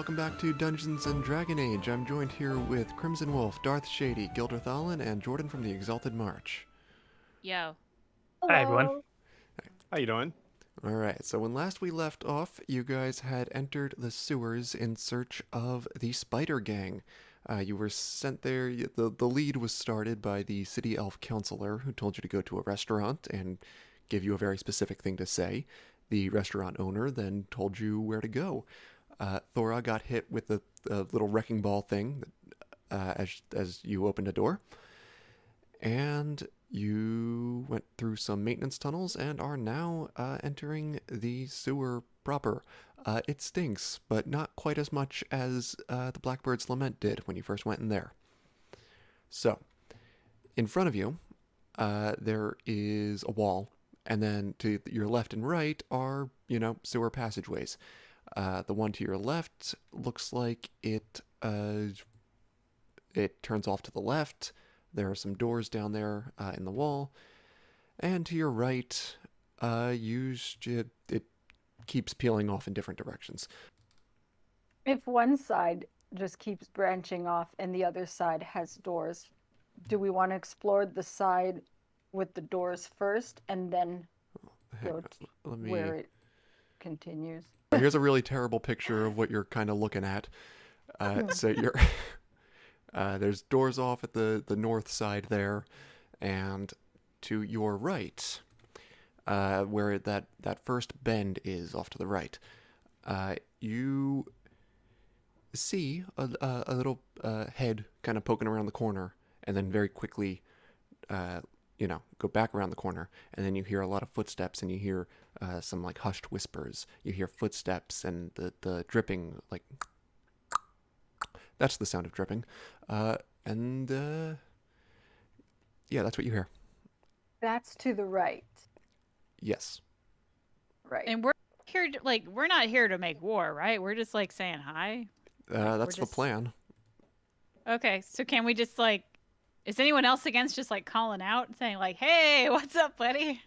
welcome back to Dungeons & Dragon Age. I'm joined here with Crimson Wolf, Darth, Shadie, Ghil Dirthalen, and Jordan from the Exalted March. Yo. Hi, everyone. How you doing? Alright, so when last we left off, you guys had entered the sewers in search of the Spider Gang. You were sent there, the lead was started by the City Elf Counselor, who told you to go to a restaurant and give you a very specific thing to say. The restaurant owner then told you where to go. Thora got hit with the little wrecking ball thing as you opened a door. And you went through some maintenance tunnels and are now entering the sewer proper. It stinks, but not quite as much as the Blackbird's Lament did when you first went in there. So, in front of you, there is a wall, and then to your left and right are, sewer passageways. The one to your left looks like it turns off to the left. There are some doors down there in the wall. And to your right, it keeps peeling off in different directions. If one side just keeps branching off and the other side has doors, do we want to explore the side with the doors first and then go to where it continues? Here's a really terrible picture of what you're kind of looking at. So you're there's doors off at the north side there, and to your right, where that first bend is off to the right, you see a little head kind of poking around the corner, and then very quickly, go back around the corner, and then you hear a lot of footsteps, and you hear some like hushed whispers. You hear footsteps and the dripping, like that's the sound of dripping, and that's what you hear. That's to the right. Yes. Right. And we're here to, we're not here to make war, right? We're just saying hi. That's the plan. Okay, so can we just is anyone else against just calling out and saying hey, what's up, buddy?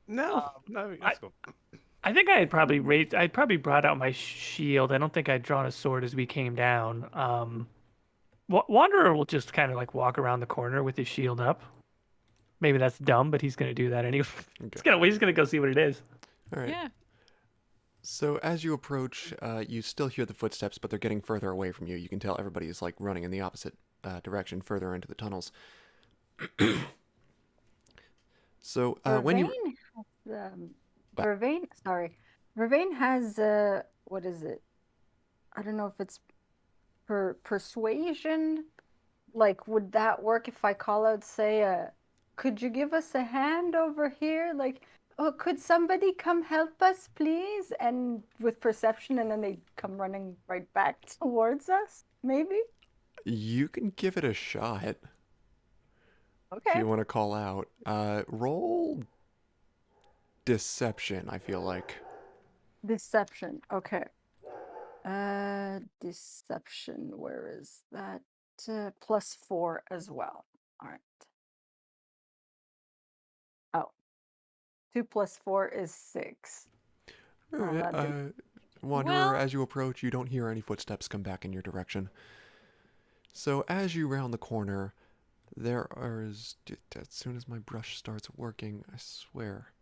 No, let's go. I think I'd probably brought out my shield. I don't think I'd drawn a sword as we came down. Wanderer will just kind of walk around the corner with his shield up. Maybe that's dumb, but he's gonna do that anyway. Okay. He's gonna go see what it is. All right. Yeah. So as you approach, you still hear the footsteps, but they're getting further away from you. You can tell everybody is running in the opposite direction, further into the tunnels. So when you Vervaine has what is it? I don't know if it's persuasion. Would that work if I call out, say, could you give us a hand over here? Oh, could somebody come help us, please? And with perception, and then they come running right back towards us, maybe? You can give it a shot. Okay. If you want to call out. Roll deception, I feel like. Deception. Okay. Deception. Where is that? +4 as well. All right. Oh. 2 + 4 is 6. All right. Wanderer, as you approach, you don't hear any footsteps come back in your direction. So as you round the corner, as soon as my brush starts working, I swear,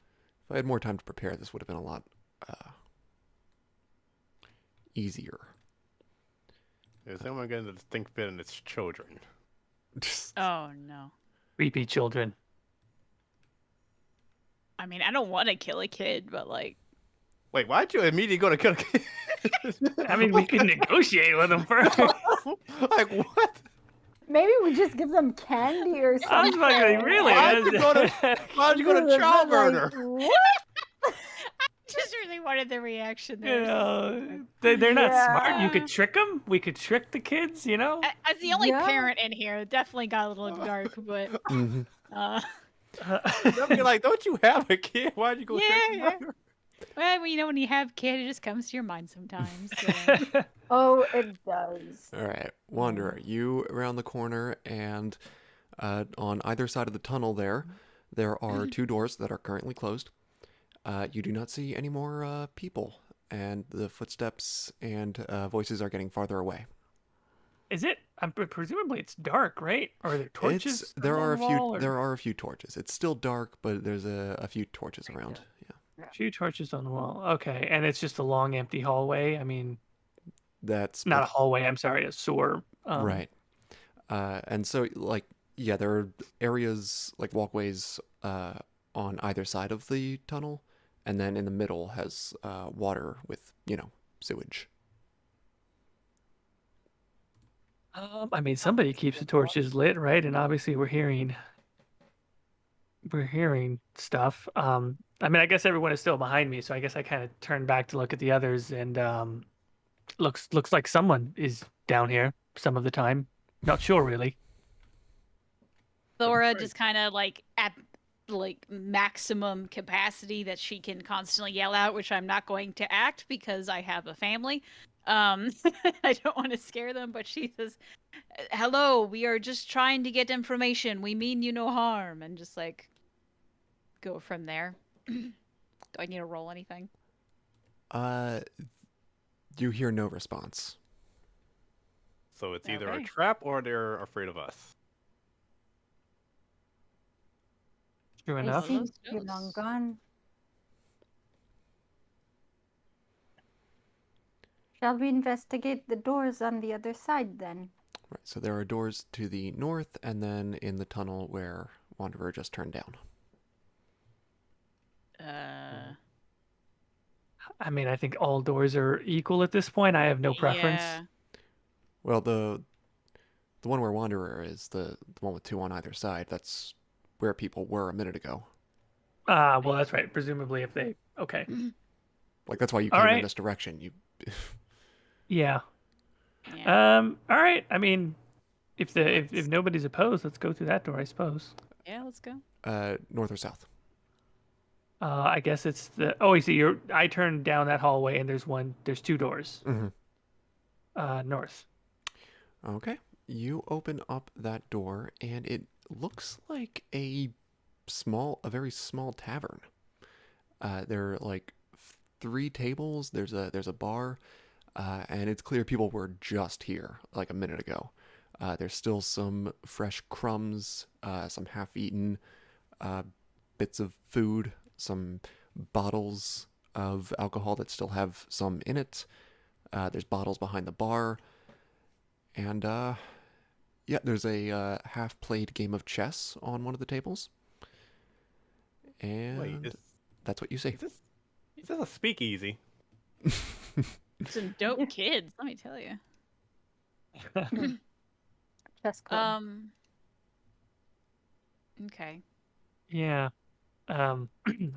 if I had more time to prepare, this would have been a lot easier. Is anyone getting to think fit in its children? Oh no. Creepy children. I mean, I don't want to kill a kid, but Wait, why'd you immediately go to kill a kid? I mean, we could negotiate with them first. What? Maybe we just give them candy or I was something. really? Why'd you go to child murder? What? I just really wanted the reaction there. They're not smart. You could trick them. We could trick the kids, As the only parent in here, it definitely got a little dark, but They'll be like, don't you have a kid? Why'd you go trick them? Well, when you have kids, it just comes to your mind sometimes. So. Oh, it does. All right, Wanderer, you around the corner, and on either side of the tunnel there are 2 doors that are currently closed. You do not see any more people, and the footsteps and voices are getting farther away. Is it? Presumably it's dark, right? Or are there torches? There on are a the few. wall, or- There are a few torches. It's still dark, but there's a few torches around. Yeah, Few torches on the wall. Okay, and it's just a long, empty hallway. I mean, that's not a hallway. I'm sorry, a sewer. right. And so like yeah, there are areas like walkways on either side of the tunnel, and then in the middle has water with sewage. I mean, somebody keeps the torches lit, right? And obviously, we're hearing stuff. I mean, I guess everyone is still behind me, so I guess I kind of turn back to look at the others, and looks like someone is down here some of the time. Not sure really. Thora just kind of like at like maximum capacity that she can constantly yell out, which I'm not going to act because I have a family. I don't want to scare them, but she says, "Hello, we are just trying to get information. We mean you no harm," and just like go from there. Do I need to roll anything? You hear no response. So it's either a Okay. trap or they're afraid of us. True I enough. think Those you're long notes. gone. Shall we investigate the doors on the other side then? Right. So there are doors to the north, and then in the tunnel where Wanderer just turned down. I mean, I think all doors are equal at this point. I have no preference. Yeah. Well, the one where Wanderer is the one with two on either side. That's where people were a minute ago. Well, that's right. Presumably, if they okay, Like that's why you All came in right. this direction. You yeah. Yeah. All right. I mean, if nobody's opposed, let's go through that door, I suppose. Yeah, let's go. north or south. I guess it's the. Oh, you see, I turned down that hallway, and there's two doors. Mm-hmm. North. Okay. You open up that door, and it looks like a very small tavern. There are like 3 tables. There's a bar, and it's clear people were just here like a minute ago. There's still some fresh crumbs, some half-eaten bits of food, some bottles of alcohol that still have some in it. There's bottles behind the bar, and yeah, there's a half-played game of chess on one of the tables. And Wait, that's what you see. is this a speakeasy? Some dope kids, let me tell you. Chess club. Okay. Yeah.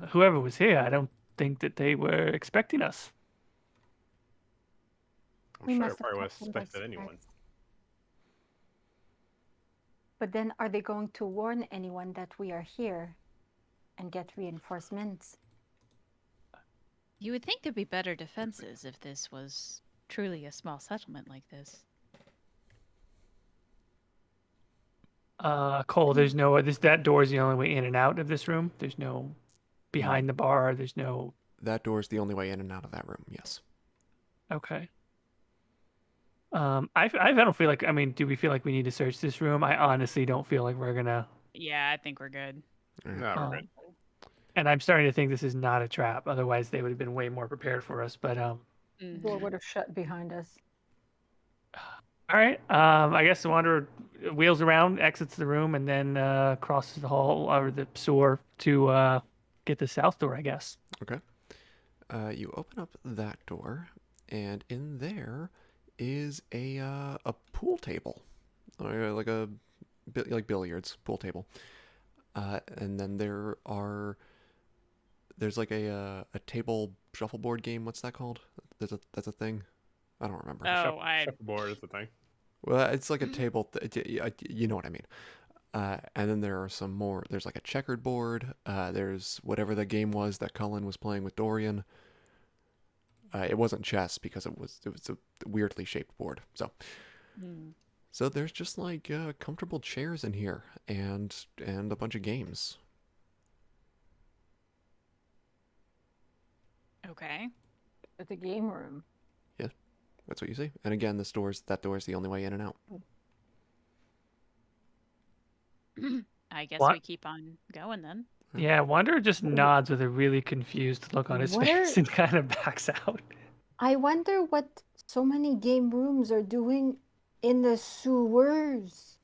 Whoever was here, I don't think that they were expecting us. I'm We sure I must have probably would caught have them by suspected anyone. surprise. But then are they going to warn anyone that we are here and get reinforcements? You would think there'd be better defenses if this was truly a small settlement like this. Cole, there's no that door is the only way in and out of this room. There's no behind the bar. There's no. That door is the only way in and out of that room. Yes. Okay. I don't feel like. I mean, do we feel like we need to search this room? I honestly don't feel like we're gonna. Yeah, I think we're good. No, we're good. And I'm starting to think this is not a trap. Otherwise, they would have been way more prepared for us. But The door would have shut behind us. all right. I guess the Wanderer wheels around, exits the room, and then crosses the hall or the sewer to get the south door. I guess. Okay. You open up that door, and in there is a pool table, or like like billiards pool table. And then there's like a table shuffleboard game. What's that called? That's a thing. I don't remember. Oh, Shuffleboard is the thing. Well, it's like a table. You know what I mean. And then there are some more. There's like a checkered board. There's whatever the game was that Cullen was playing with Dorian. It wasn't chess because it was a weirdly shaped board. So there's just like comfortable chairs in here and a bunch of games. Okay. At the game room. That's what you see. And again, that door is the only way in and out. I guess What? we keep on going then. Yeah, Wanderer just nods with a really confused look on his What face are- and kind of backs out. I wonder what so many game rooms are doing in the sewers.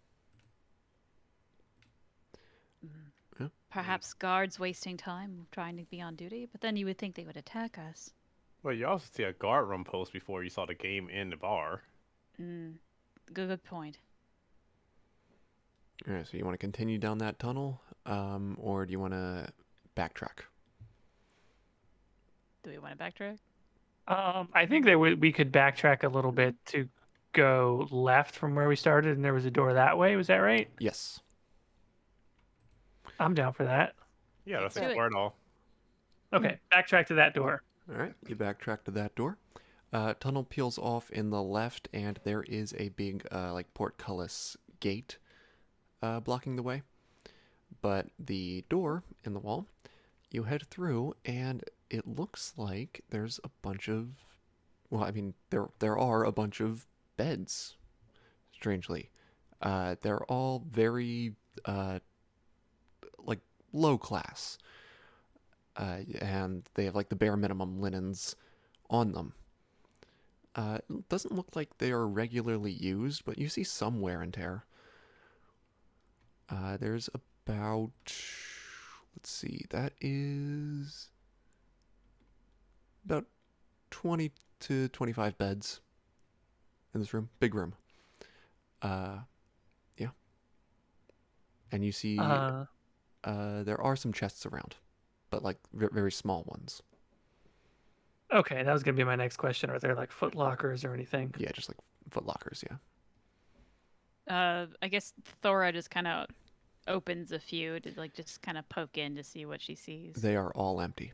Yeah. Perhaps guards wasting time trying to be on duty, but then you would think they would attack us. Well, you also see a guard room post before you saw the game in the bar. Good point. All right, so you want to continue down that tunnel, or do you want to backtrack? Do we want to backtrack? I think that we could backtrack a little bit to go left from where we started, and there was a door that way. Was that right? Yes. I'm down for that. Yeah, Let's let's do it. explore it all. Okay, backtrack to that door. All right, you backtrack to that door. Tunnel peels off in the left, and there is a big, like, portcullis gate blocking the way. But the door in the wall, you head through, and it looks like there's a bunch of... Well, I mean, there are a bunch of beds, strangely. They're all very, like, low class. And they have like the bare minimum linens on them. It doesn't look like they are regularly used, but you see some wear and tear. There's about, let's see, that is about 20 to 25 beds in this room. Big room. Yeah. And you see there are some chests around, but like very small ones. Okay, that was gonna be my next question. Are there like foot lockers or anything? Yeah, just like foot lockers, yeah. I guess Thora just kind of opens a few to like just kind of poke in to see what she sees. They are all empty.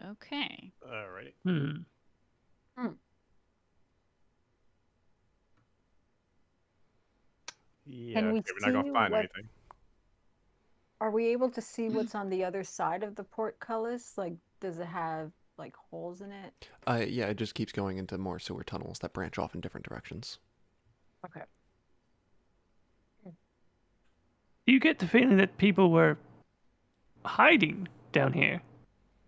Okay. Alrighty. Yeah, Can we okay, we're not gonna see find what- anything. Are we able to see what's on the other side of the portcullis? Like, does it have like holes in it? Yeah, it just keeps going into more sewer tunnels that branch off in different directions. Okay. Do you get the feeling that people were hiding down here?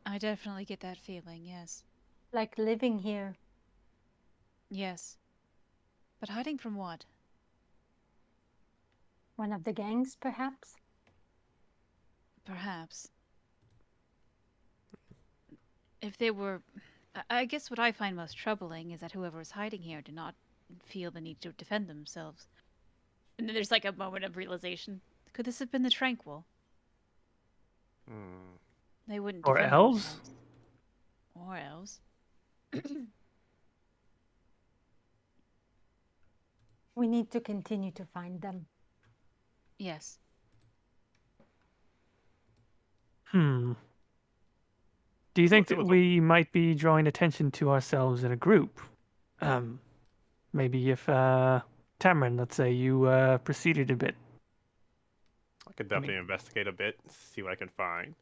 I definitely get that feeling, yes. Like living here. Yes. But hiding from what? One of the gangs, perhaps? Perhaps. If they were... I guess what I find most troubling is that whoever is hiding here did not feel the need to defend themselves. And then there's like a moment of realization. Could this have been the Tranquil? Hmm. They wouldn't Or defend elves? themselves. Or elves. We need to continue to find them. Yes. Do you think Well, that we might be drawing attention to ourselves in a group? Maybe if Tamron, let's say, you proceeded a bit. I could definitely investigate a bit, see what I can find.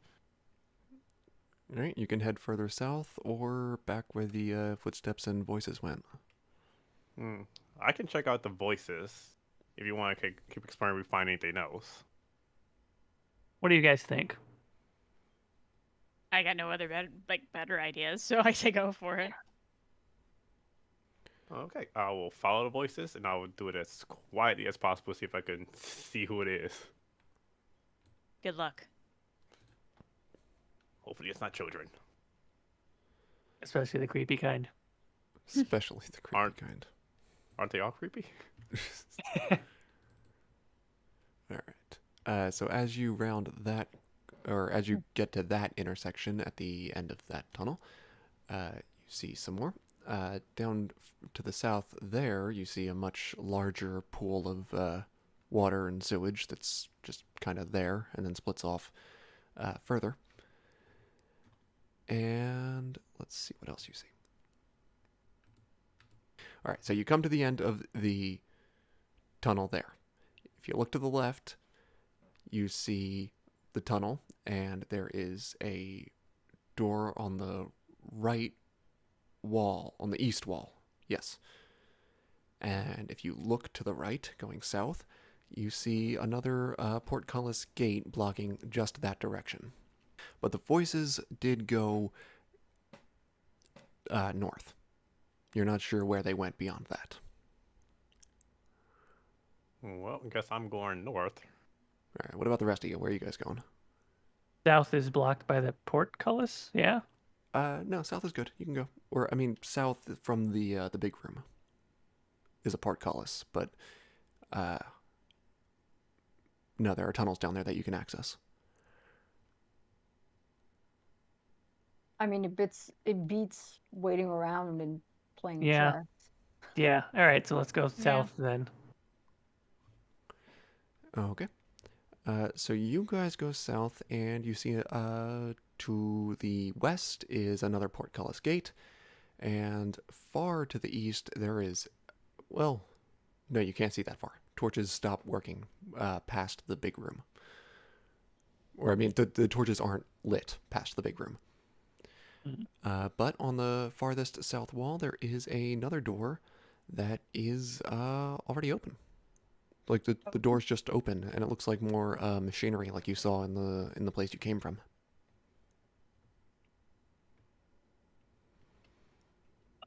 All right, you can head further south or back where the footsteps and voices went. I can check out the voices. If you want to keep exploring, we find anything else. What do you guys think? I got no other better ideas, so I say go for it. Okay, I will follow the voices, and I will do it as quietly as possible, see if I can see who it is. Good luck. Hopefully it's not children. Especially the creepy kind. Especially the creepy Aren't- kind. Aren't they all creepy? All right. So as you round that, or as you get to that intersection at the end of that tunnel, you see some more. Down to the south there, you see a much larger pool of water and sewage that's just kind of there and then splits off further. And let's see what else you see. All right, so you come to the end of the tunnel there. If you look to the left, you see the tunnel, and there is a door on the right wall, on the east wall. Yes. And if you look to the right, going south, you see another portcullis gate blocking just that direction. But the voices did go north. You're not sure where they went beyond that. Well, I guess I'm going north. All right, what about the rest of you? Where are you guys going? South is blocked by the portcullis. Yeah. No, south is good. You can go. Or, I mean, south from the big room is a portcullis, but no, there are tunnels down there that you can access. I mean, it beats waiting around and playing Yeah. chess. Yeah. All right. So let's go south then. Okay. So you guys go south, and you see to the west is another portcullis gate, and far to the east there is, well, no, you can't see that far. Torches stop working past the big room. Or, I mean, the torches aren't lit past the big room. But on the farthest south wall, there is another door that is already open. Like the door's just open, and it looks like more machinery, like you saw in the place you came from.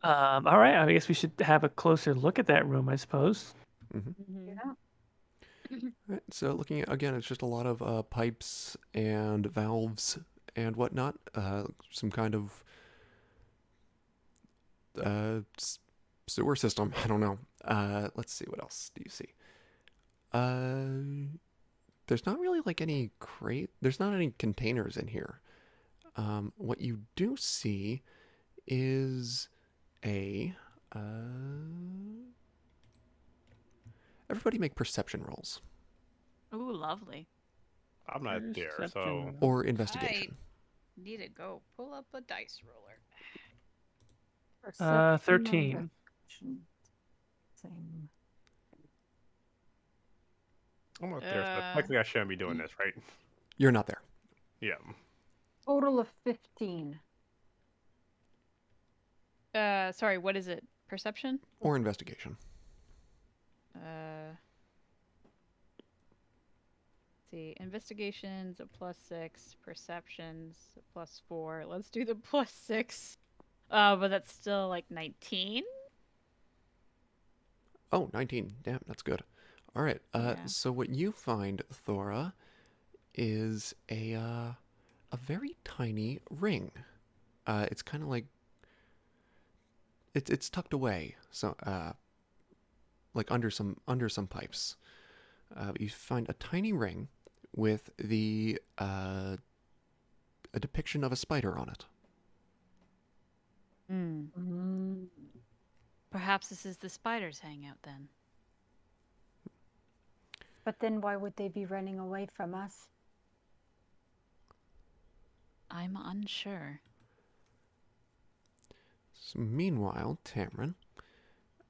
All right. I guess we should have a closer look at that room, I suppose. Mm-hmm. Yeah. Right, so looking at, again, it's just a lot of pipes and valves and whatnot. Some kind of sewer system. I don't know. Let's see, what else do you see? There's not really like any there's not any containers in here. What you do see is everybody make perception rolls. Ooh, lovely. I'm not there, so Perception. Or investigation. Need to go pull up a dice roller. Perception, 13. investigation. Same. I'm not there. So technically, I shouldn't be doing this, right? You're not there. Yeah. Total of 15. Sorry, what is it? Perception? Or investigation. Let's see. Investigation's a +6. Perception's a +4. Let's do the +6. But that's still like 19. Oh, 19. Damn, that's good. All right. Yeah. So what you find, Thora, is a very tiny ring. It's kind of like it's tucked away, so like under some pipes. You find a tiny ring with a depiction of a spider on it. Mm. Perhaps this is the spider's hangout then. But then why would they be running away from us? I'm unsure. So meanwhile, Tamron,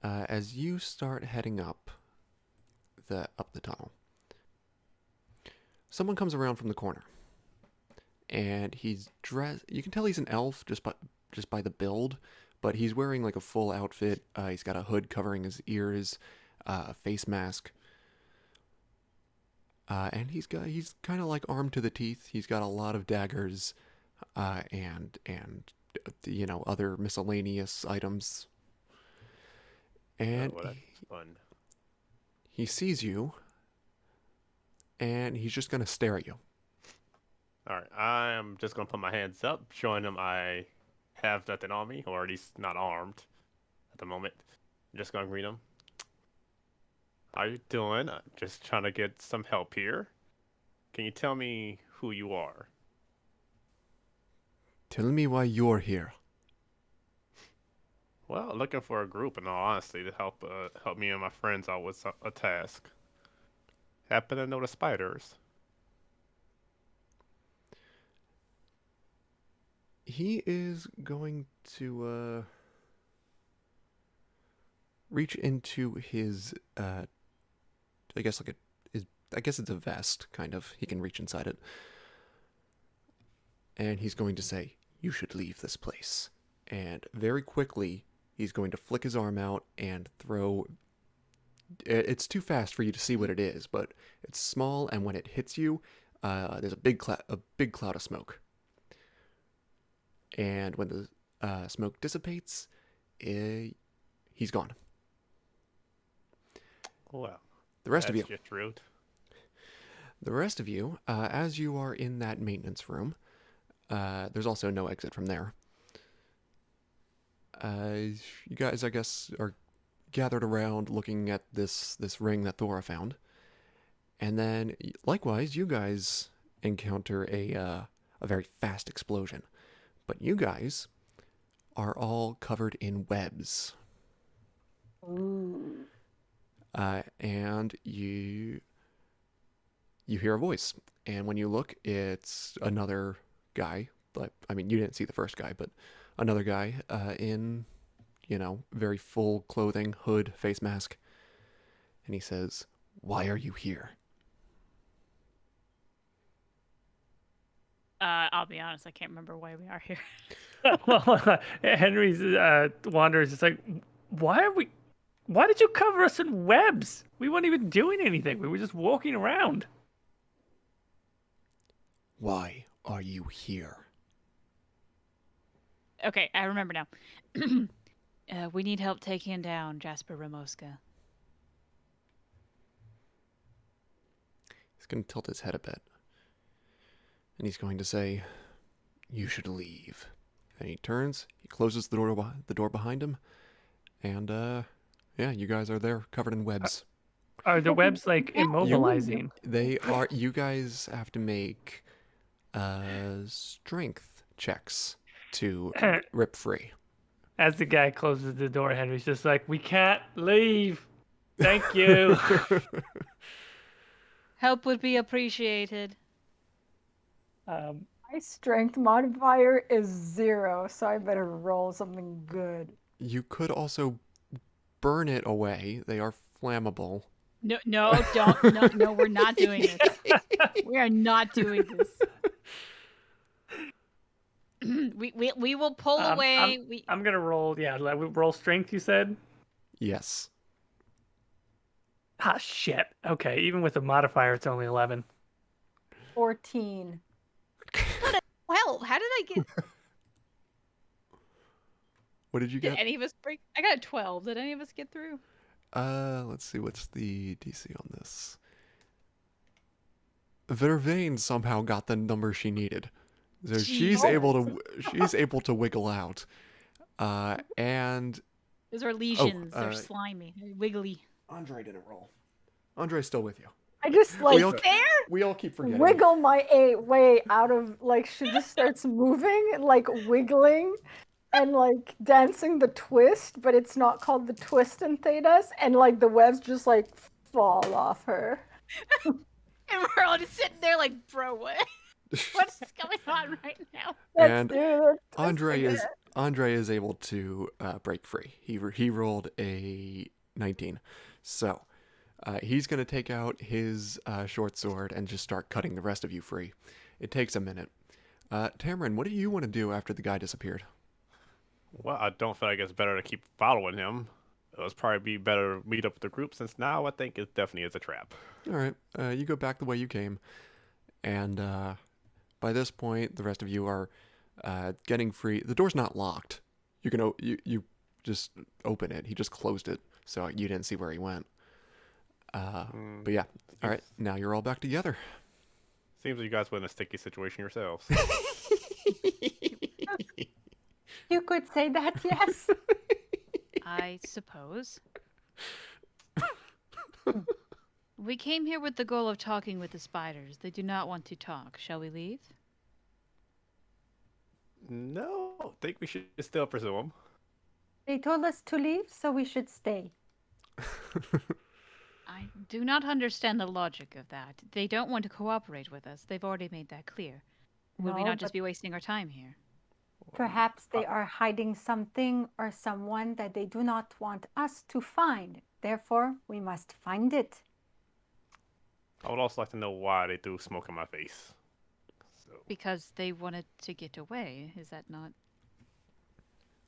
as you start heading up the tunnel, someone comes around from the corner, and he's dressed. You can tell he's an elf just by the build, but he's wearing like a full outfit. He's got a hood covering his ears, a face mask, and he's kind of like armed to the teeth. He's got a lot of daggers, and other miscellaneous items. And Oh, well, that's fun. he sees you, and he's just gonna stare at you. All right, I'm just gonna put my hands up, showing him I have nothing on me, or at least not armed at the moment. I'm just gonna greet him. How you doing? I'm just trying to get some help here. Can you tell me who you are? Tell me why you're here. Well, looking for a group, in all honesty, to help me and my friends out with a task. Happen to know the spiders. He is going to reach into his I guess it's a vest, kind of. He can reach inside it. And he's going to say, "You should leave this place. And very quickly, he's going to flick his arm out and throw. It's too fast for you to see what it is, but it's small, and when it hits you, there's a big cloud of smoke. And when the smoke dissipates, he's gone. Well, The rest of that's you. just rude. The rest of you, as you are in that maintenance room, there's also no exit from there. You guys, I guess, are gathered around looking at this ring that Thora found. And then, likewise, you guys encounter a very fast explosion. But you guys are all covered in webs. Ooh. And you hear a voice. And when you look, it's another guy. Like, I mean, you didn't see the first guy, but another guy in, very full clothing, hood, face mask. And he says, "Why are you here?" I'll be honest, I can't remember why we are here. Henry's Wanderer is just like, why did you cover us in webs? We weren't even doing anything. We were just walking around. Why are you here? Okay, I remember now. We need help taking down Jasper Ramoska. He's going to tilt his head a bit. And he's going to say, "You should leave." And he turns, he closes the door behind him, and yeah, you guys are there, covered in webs. Are the webs like immobilizing? They are. You guys have to make strength checks to rip free. As the guy closes the door, Henry's just like, we can't leave. Thank you. Help would be appreciated. My strength modifier is 0, so I better roll something good. You could also burn it away. They are flammable. No, no, we're not doing this. We are not doing this. we will pull away. I'm gonna roll. Yeah, roll strength. You said. Yes. Ah, shit. Okay, even with a modifier, it's only 11. 14. 12. How did I get? What did you Did get? any of us break? I got a 12. Did any of us get through? Let's see. What's the DC on this? Vervaine somehow got the number she needed, so she's able to wiggle out. And Those are lesions. They're uh, slimy, they're wiggly. Andre didn't roll. Andre's still with you. I just like We all keep forgetting. wiggle my way out of, like, she just starts moving, like wiggling and like dancing the twist, but it's not called the twist in Thedas, and like the webs just like fall off her. And we're all just sitting there like, bro, what? What's going on right now? And Let's do Andre is able to break free. He rolled a 19, so he's going to take out his short sword and just start cutting the rest of you free. It takes a minute. Tamron, what do you want to do after the guy disappeared? Well, I don't feel like it's better to keep following him. It was probably be better to meet up with the group, since now I think it definitely is a trap. All right, you go back the way you came, and by this point, the rest of you are getting free. The door's not locked. You just open it. He just closed it, so you didn't see where he went. But yeah, all right, now you're all back together. Seems like you guys were in a sticky situation yourselves. You could say that, yes. I suppose. We came here with the goal of talking with the spiders. They do not want to talk. Shall we leave? No, I think we should still pursue him. They told us to leave, so we should stay. I do not understand the logic of that. They don't want to cooperate with us. They've already made that clear. Would we No, not just but be wasting our time here? perhaps they are hiding something or someone that they do not want us to find. Therefore, we must find it. I would also like to know why they threw smoke in my face. So, Because they wanted to get away. Is that not?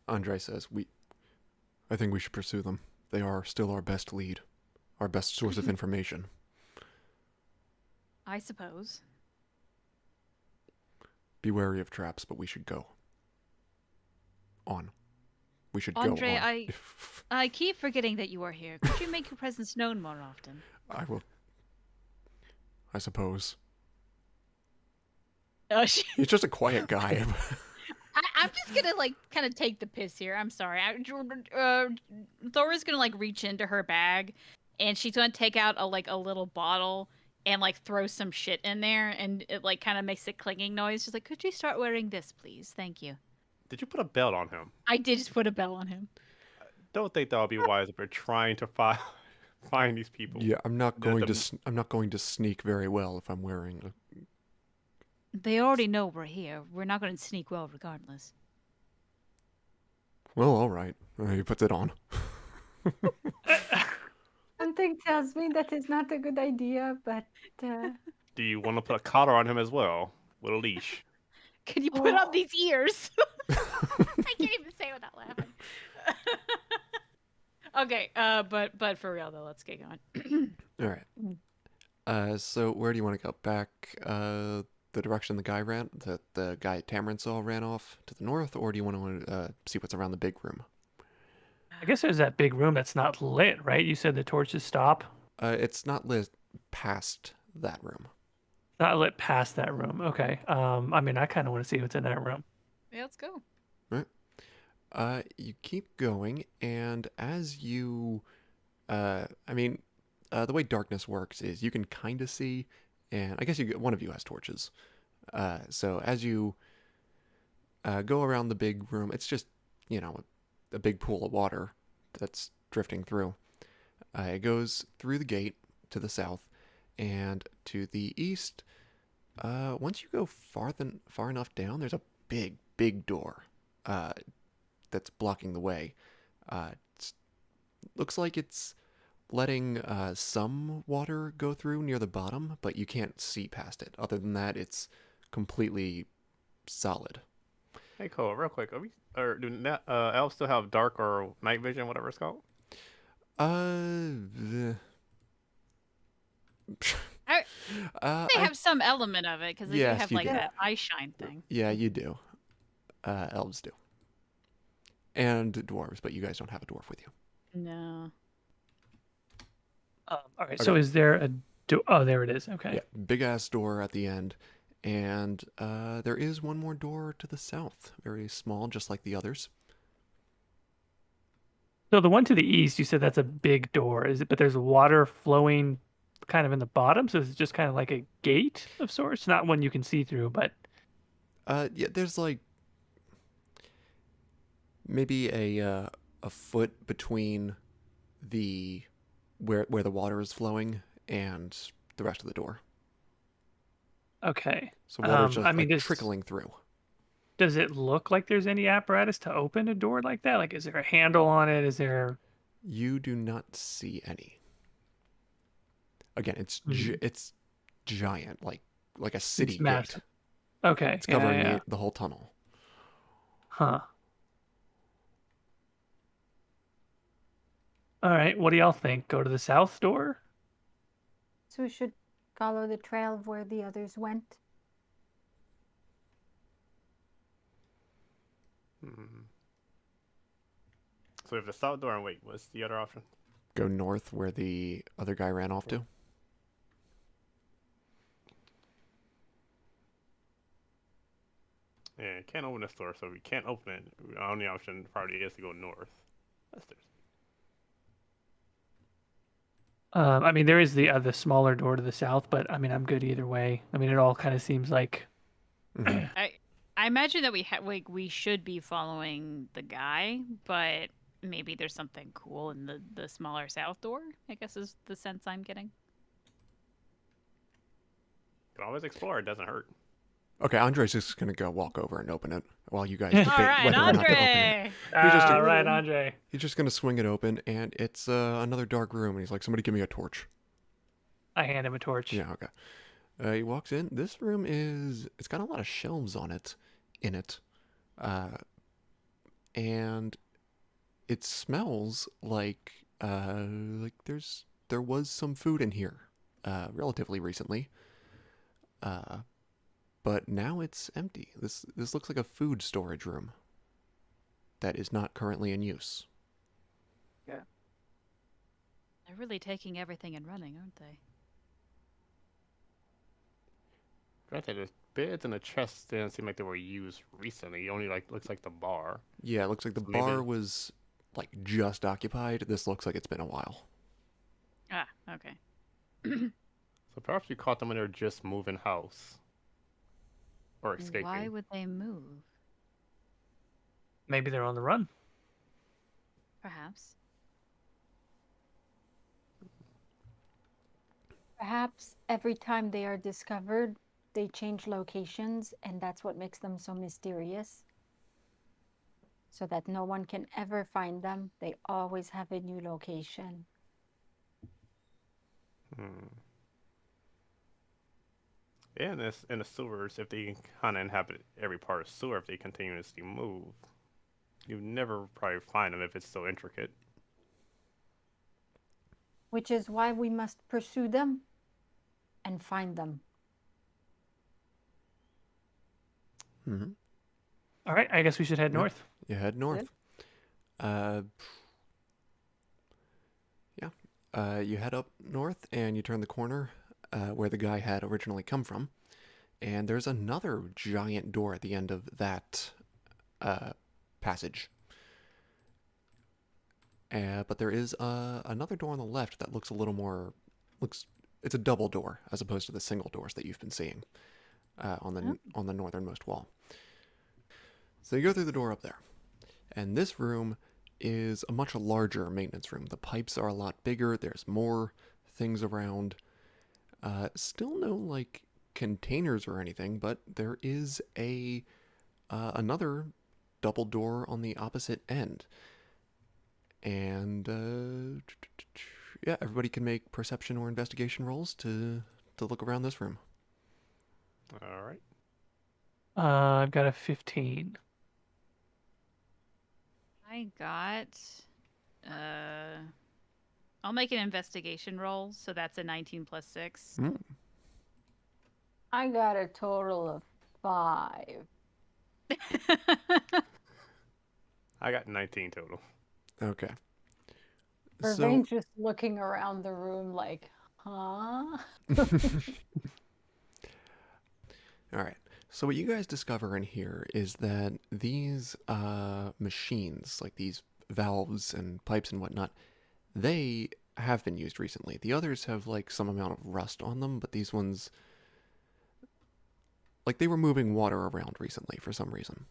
Andre says, I think we should pursue them. They are still our best lead, our best source of information. I suppose. Be wary of traps, but we should go. On. We should Andre, go on. I keep forgetting that you are here. Could you make your presence known more often? I will. I suppose. He's just a quiet guy. I'm just gonna like kind of take the piss here. I'm sorry. Thora's gonna like reach into her bag, and she's gonna take out a little bottle and like throw some shit in there, and it like kind of makes a clanging noise. She's like, "Could you start wearing this, please? Thank you." Did you put a belt on him? I did just put a bell on him. Don't think that would be wise if we're trying to find these people. Yeah, I'm not going to sneak very well if I'm wearing. They already know we're here. We're not going to sneak well, regardless. Well, all right. He puts it on. Something tells me that is not a good idea, but Do you want to put a collar on him as well with a leash? Can you put on these ears? I can't even say it without laughing. Okay, but for real though, let's get going. All right. So where do you want to go? Back the direction the guy ran, the guy Tamron saw ran off to the north, or do you want to see what's around the big room? I guess there's that big room that's not lit, right? You said the torches stop. It's not lit past that room. Not lit past that room. Okay. I mean, I kind of want to see what's in that room. Yeah, let's go. Right. You keep going, and as you, the way darkness works is you can kind of see, and I guess one of you has torches. So as you go around the big room, it's just, a big pool of water that's drifting through. It goes through the gate to the south, and to the east. Once you go far enough down, there's a big door that's blocking the way. Looks like it's letting some water go through near the bottom, but you can't see past it. Other than that, it's completely solid. Hey, Cole, real quick, do elves still have dark or night vision, whatever it's called? They have some element of it because they Yes, do have you like do. that eye shine thing. Yeah, you do. Elves do. And dwarves, but you guys don't have a dwarf with you. No. All right. Okay. So is there a door? Oh, there it is. Okay. Yeah, big ass door at the end. And there is one more door to the south. Very small, just like the others. So the one to the east, you said that's a big door. Is it? But there's water flowing kind of in the bottom, so it's just kind of like a gate of sorts. Not one you can see through, but Yeah, there's like maybe a foot between the where the water is flowing and the rest of the door. okay. So water's just I mean, trickling through. Does it look like there's any apparatus to open a door like that? Like, is there a handle on it? Is there? You do not see any. Again, it's it's giant, like a city It's gate. massive. Okay. It's covering yeah. the whole tunnel. Huh. All right. What do y'all think? Go to the south door? so we should follow the trail of where the others went. So we have the south door, and wait, what's the other option? Go north where the other guy ran off to. Yeah, can't open this door, so we can't open it. The only option probably is to go north. I mean, there is the smaller door to the south, but I mean, I'm good either way. I mean, it all kind of seems like. Mhm. I imagine that we should be following the guy, but maybe there's something cool in the smaller south door. I guess is the sense I'm getting. You can always explore; it doesn't hurt. Okay, Andre's just gonna go walk over and open it while you guys All debate All right, whether or not to open it. Andre. All right, Andre. He's just gonna swing it open, and it's another dark room. And he's like, "Somebody give me a torch." I hand him a torch. Yeah, okay. He walks in. This room it's got a lot of shelves in it, and it smells like there was some food in here relatively recently. But now it's empty. This looks like a food storage room that is not currently in use. They're really taking everything and running, aren't they? Granted, the beds and the chests didn't seem like they were used recently. It only looks like the bar. Yeah, it looks like the So bar maybe- was like just occupied. This looks like it's been a while. Ah, okay. So perhaps we caught them when they were just moving house. Or escaping. Why would they move? Maybe they're on the run. Perhaps. Perhaps every time they are discovered, they change locations, and that's what makes them so mysterious. So that no one can ever find them. They always have a new location. Yeah, in the sewers, if they kind of inhabit every part of sewer, if they continuously move, you never probably find them if it's so intricate. Which is why we must pursue them and find them. Mm-hmm. All right, I guess we should head Yeah. north. You head north. You head up north and you turn the corner where the guy had originally come from. And there's another giant door at the end of that passage. But there is another door on the left that looks a little more... It's a double door as opposed to the single doors that you've been seeing on the northernmost wall. So you go through the door up there. And this room is a much larger maintenance room. The pipes are a lot bigger. There's more things around. Still no, like, containers or anything, but there is another double door on the opposite end. And, yeah, everybody can make perception or investigation rolls to look around this room. All right. I've got a 15. I got. I'll make an investigation roll, so that's a 19 plus 6. Mm. I got a total of 5. I got 19 total. Okay. Vervaine's just looking around the room like, huh? All right. So what you guys discover in here is that these machines, like these valves and pipes and whatnot, they have been used recently. The others have like some amount of rust on them, but these ones, like they were moving water around recently for some reason.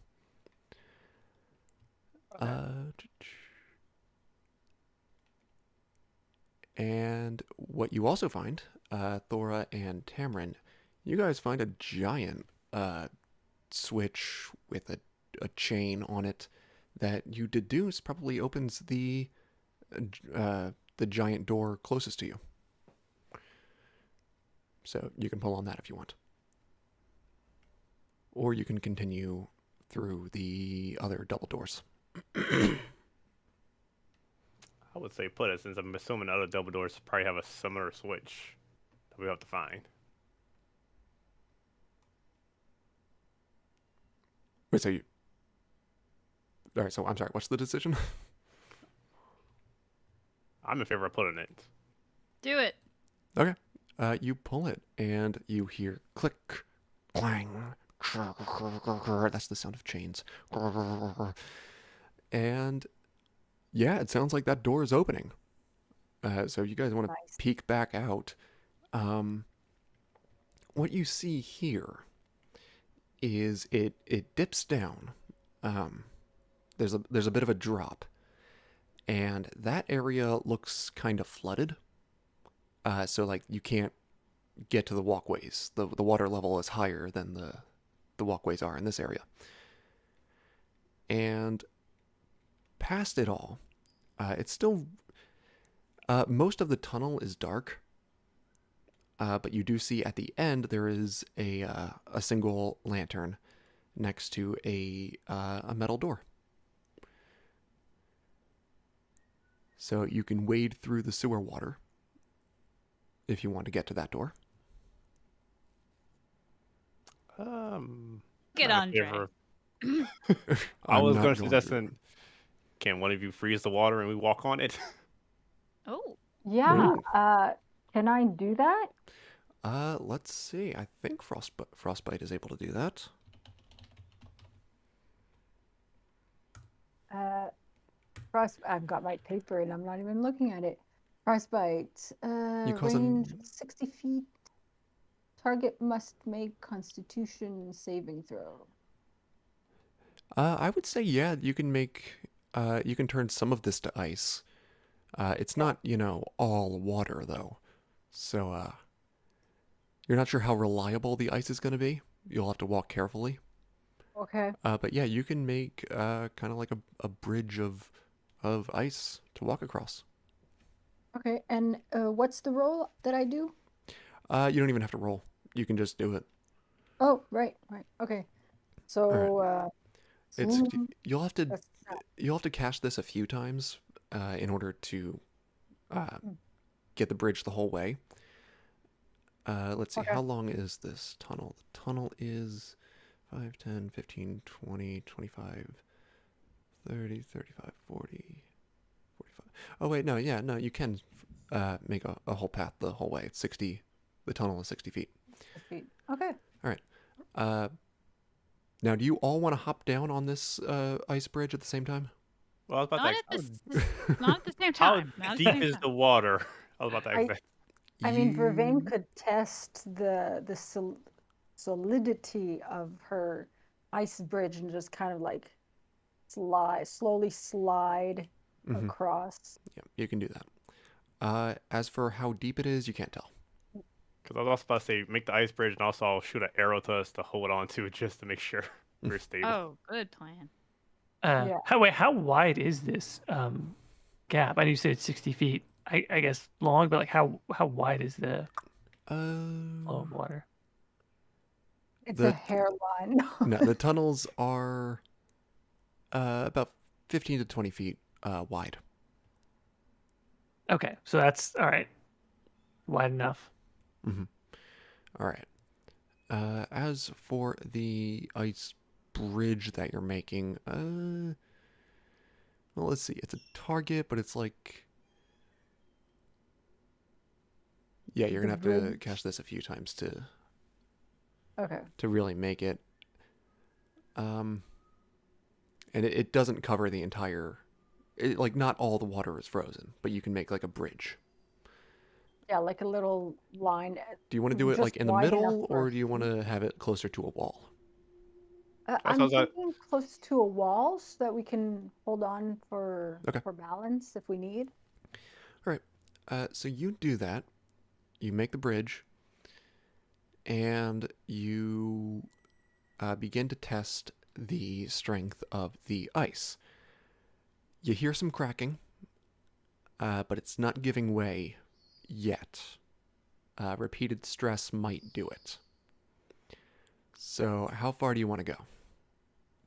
And what you also find, Thora and Tamron, you guys find a giant switch with a chain on it that you deduce probably opens the giant door closest to you. So you can pull on that if you want. Or you can continue through the other double doors. I would say put it, since I'm assuming other double doors probably have a similar switch that we have to find. Wait, so you... Alright, so I'm sorry, what's the decision? I'm in favor of putting it. Do it. Okay. You pull it, and you hear click, clang, that's the sound of chains. And yeah, it sounds like that door is opening. So you guys want to Nice. peek back out. What you see here is it dips down. There's a bit of a drop, and that area looks kind of flooded. So like you can't get to the walkways. The water level is higher than the walkways are in this area. And past it all, it's still most of the tunnel is dark. But you do see at the end there is a single lantern next to a metal door. So you can wade through the sewer water if you want to get to that door. Get not on, in favor Dre. of- I I'm was not going to going suggest, to. can one of you freeze the water and we walk on it? Oh, Yeah. Ooh. Can I do that? Let's see. I think Frostbite is able to do that. I've got my paper and I'm not even looking at it. Frostbite. You cause Range 60 feet. Target must make Constitution saving throw. I would say, yeah, you can you can turn some of this to ice. It's not, all water, though. So, you're not sure how reliable the ice is going to be. You'll have to walk carefully. Okay. But yeah, you can make kind of like a bridge of ice to walk across. Okay. And what's the roll that I do? You don't even have to roll. You can just do it. Oh, right. Okay. So, All right. It's zoom. you'll have to That's you'll have to cast this a few times in order to get the bridge the whole way. Let's see, Okay. how long is this tunnel? The tunnel is 5, 10, 15, 20, 25, 30, 35, 40, 45. Oh, wait, no, yeah, no, you can make a whole path the whole way. It's 60, the tunnel is 60 feet. feet. Okay. All right. Now, do you all want to hop down on this ice bridge at the same time? Well, I was about not to at ask, not at the same how time. Not at the deep same is time. the water? I was about to ask that. I mean, Vervaine You- could test the solidity of her ice bridge and just kind of like slowly slide Mhm. across. Yeah, you can do that. As for how deep it is, you can't tell. Because I was also about to say, make the ice bridge, and also I'll shoot an arrow to us to hold on to it just to make sure we're stable. Oh, good plan. Yeah. How wide is this gap? I know you said it's 60 feet. I guess long, but like how wide is the flow of water? It's The- a hairline. No, the tunnels are about 15 to 20 feet wide. Okay, so that's all right. Wide enough. All right. As for the ice bridge that you're making, well, let's see. It's a target, but it's like, yeah, you're The gonna have to bridge. cast this a few times Okay. to really make it. And it doesn't cover the entire, like not all the water is frozen, but you can make like a bridge. Yeah, like a little line. Do you want to do it Just like in the wide enough middle, for or do you want to have it closer to a wall? That's I'm what I was like- thinking close to a wall so that we can hold on Okay. for balance if we need. All right. So you do that. You make the bridge, and you begin to test the strength of the ice. You hear some cracking, but it's not giving way yet. Repeated stress might do it. So, how far do you want to go?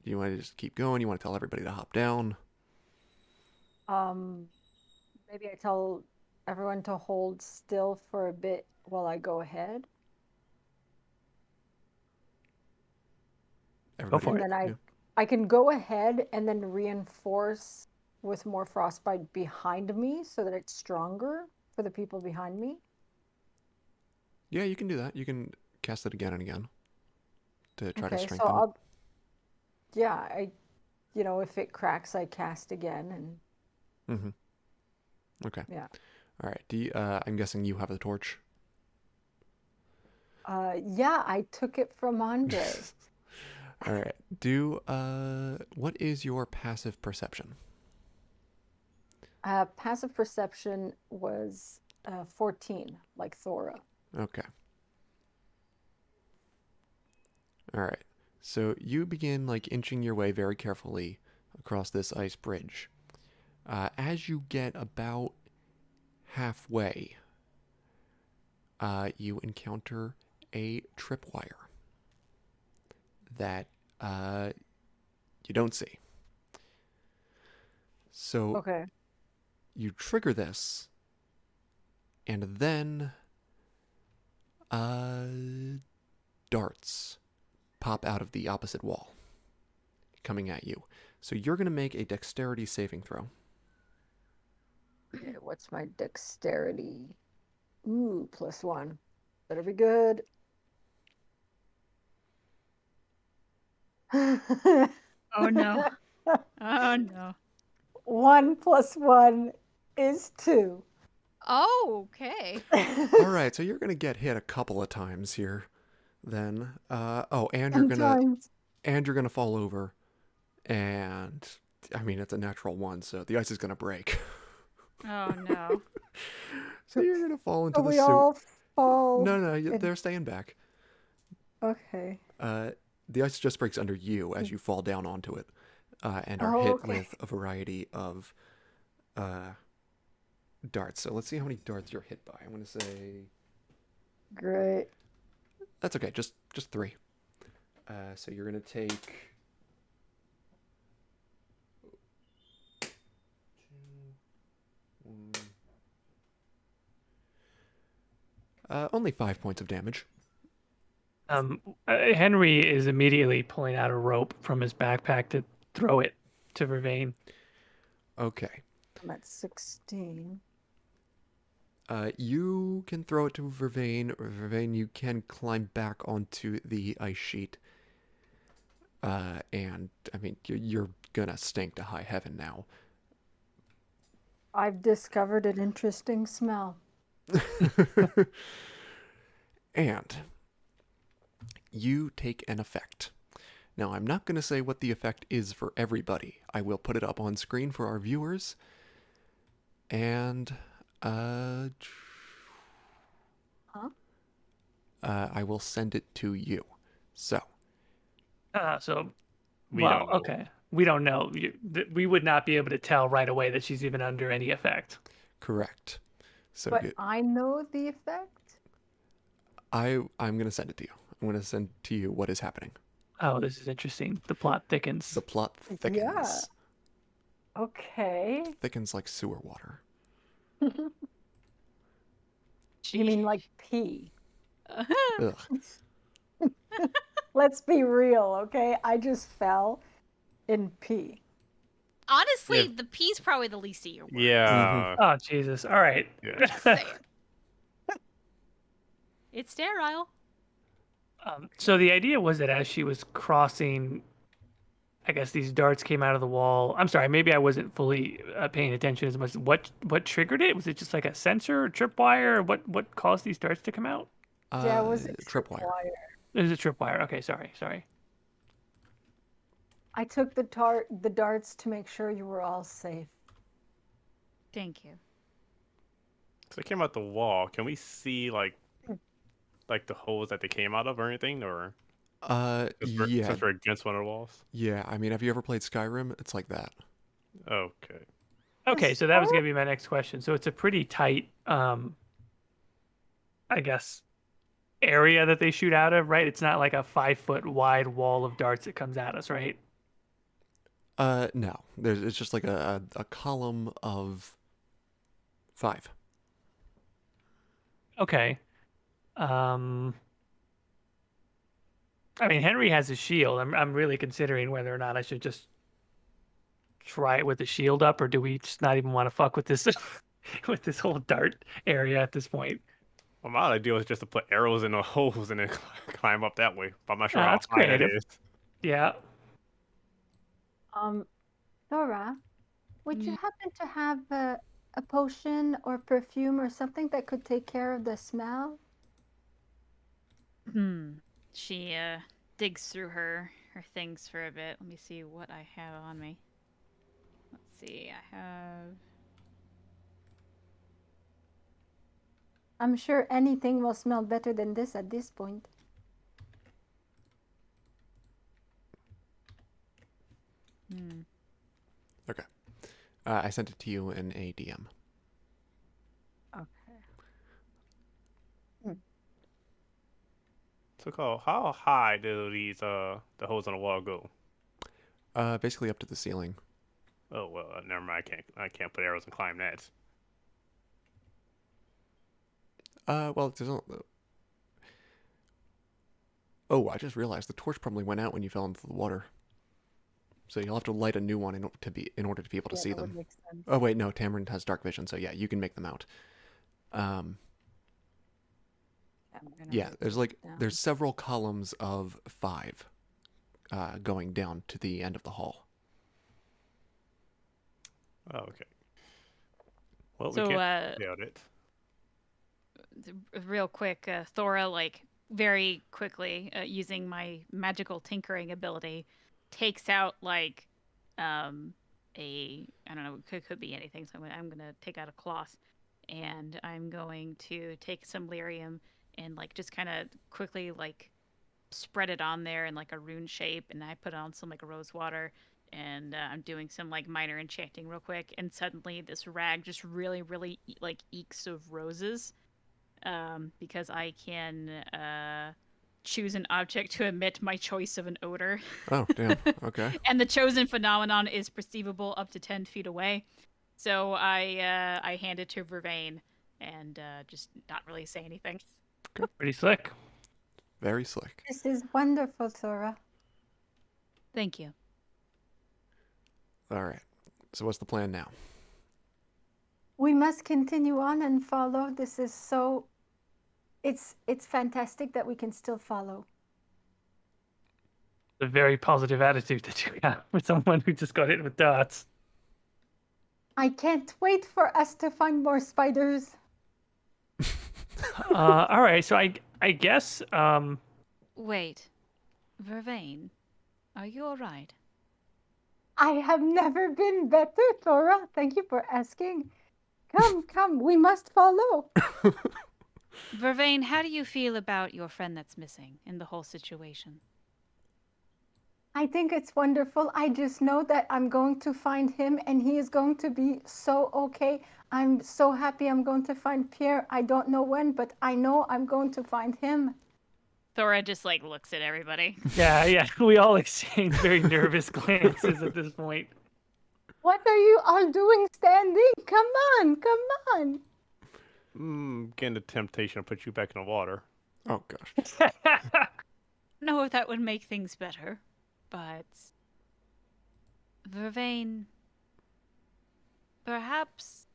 Do you want to just keep going? You want to tell everybody to hop down? Maybe I tell everyone to hold still for a bit while I go ahead. Everybody, for And it. then yeah. I can go ahead and then reinforce with more frostbite behind me so that it's stronger for the people behind me. Yeah, you can do that. You can cast it again and again to try to Okay, so strengthen it. if it cracks, I cast again and Okay. yeah. All right. I'm guessing you have the torch. Yeah, I took it from Andre. All right. What is your passive perception? Passive perception was 14, like Thora. Okay. All right. So you begin like inching your way very carefully across this ice bridge. As you get about halfway, you encounter a tripwire that you don't see. So Okay. you trigger this, and then darts pop out of the opposite wall, coming at you. So you're going to make a dexterity saving throw. Okay, what's my dexterity? Ooh, +1. Better be good. Oh no. Oh no. 1 + 1 is 2. Oh, okay. All right, so you're going to get hit a couple of times here. Then, and you're Sometimes. gonna fall over, and I mean it's a natural 1, so the ice is gonna break. Oh no. So you're gonna fall into So the we suit. all fall. No, they're staying back. Okay. The ice just breaks under you as you fall down onto it, and are Oh, hit okay. with a variety of darts. So let's see how many darts you're hit by. I'm gonna say Great. that's okay, just 3. So you're gonna take 2, 1. Only 5 points of damage. Henry is immediately pulling out a rope from his backpack to throw it to Vervaine. Okay. I'm at 16. You can throw it to Vervaine, or Vervaine, you can climb back onto the ice sheet. And, I mean, you're gonna stink to high heaven now. I've discovered an interesting smell. And you take an effect. Now, I'm not going to say what the effect is for everybody. I will put it up on screen for our viewers. And, I will send it to you. So. We don't know. Okay. We don't know. We would not be able to tell right away that she's even under any effect. Correct. So But I know the effect. I'm going to send it to you. I'm going to send to you what is happening. Oh, this is interesting. The plot thickens. The plot thickens. Yeah. Okay. Thickens like sewer water. You mean like pee? Ugh. Let's be real, okay? I just fell in pee. Honestly, Yeah. the pee's probably the least of your worries. Yeah. Oh, Jesus. All right. Yeah. Just saying. It's sterile. So the idea was that as she was crossing, I guess these darts came out of the wall. I'm sorry, maybe I wasn't fully paying attention as much. What triggered it? Was it just like a sensor, or tripwire? What caused these darts to come out? Yeah, it was a tripwire. It was a tripwire. Okay, sorry. I took the darts to make sure you were all safe. Thank you. So it came out the wall. Can we see like the holes that they came out of or anything, or Yeah. since we're against one of the walls? Yeah, I mean, have you ever played Skyrim? It's like that. Okay. Okay, so that was gonna be my next question. So it's a pretty tight, I guess, area that they shoot out of, right? It's not like a 5-foot wide wall of darts that comes at us, right? No. It's just like a column of 5. Okay. I mean, Henry has a shield. I'm really considering whether or not I should just try it with the shield up, or do we just not even want to fuck with this with this whole dart area at this point? Well, my idea was just to put arrows in the holes and then climb up that way. But I'm not sure how That's high that creative. is. Yeah. Thora, would you happen to have a potion or perfume or something that could take care of the smell? She digs through her things for a bit. Let me see what I have on me. Let's see. I have. I'm sure anything will smell better than this at this point. Okay. I sent it to you in a DM. Okay. So, how high do these the holes on the wall go? Basically up to the ceiling. Oh well, never mind. I can't put arrows and climb that. Well, there's oh, I just realized the torch probably went out when you fell into the water. So you'll have to light a new one in order to be able to Yeah, see that would them. make sense. Oh wait, no, Tamron has dark vision, so yeah, you can make them out. I'm gonna Yeah, write there's this like down. there's several columns of 5 going down to the end of the hall. Oh, okay. Well, So, we can't doubt it. real quick, Thora, like, very quickly, using my magical tinkering ability, takes out, like, I don't know, could be anything. So I'm gonna take out a cloth, and I'm going to take some lyrium and, like, just kind of quickly, like, spread it on there in, like, a rune shape, and I put on some, like, rose water, and I'm doing some, like, minor enchanting real quick, and suddenly this rag just really, really, like, eeks of roses, because I can choose an object to emit my choice of an odor. Oh, damn. Okay. And the chosen phenomenon is perceivable up to 10 feet away. So I hand it to Vervaine and just not really say anything. Pretty slick. Very slick. This is wonderful, Thora. Thank you. All right. So what's the plan now? We must continue on and follow. This is so. It's fantastic that we can still follow. A very positive attitude that you have for someone who just got hit with darts. I can't wait for us to find more spiders. All right, so I guess Wait. Vervaine, are you alright? I have never been better, Thora. Thank you for asking. Come, we must follow. Vervaine, how do you feel about your friend that's missing in the whole situation? I think it's wonderful. I just know that I'm going to find him and he is going to be so okay. I'm so happy I'm going to find Pierre. I don't know when, but I know I'm going to find him. Thora just, like, looks at everybody. yeah, we all exchange very nervous glances at this point. What are you all doing standing? Come on. Getting the temptation to put you back in the water. Oh gosh. Know if that would make things better, but Vervaine, perhaps,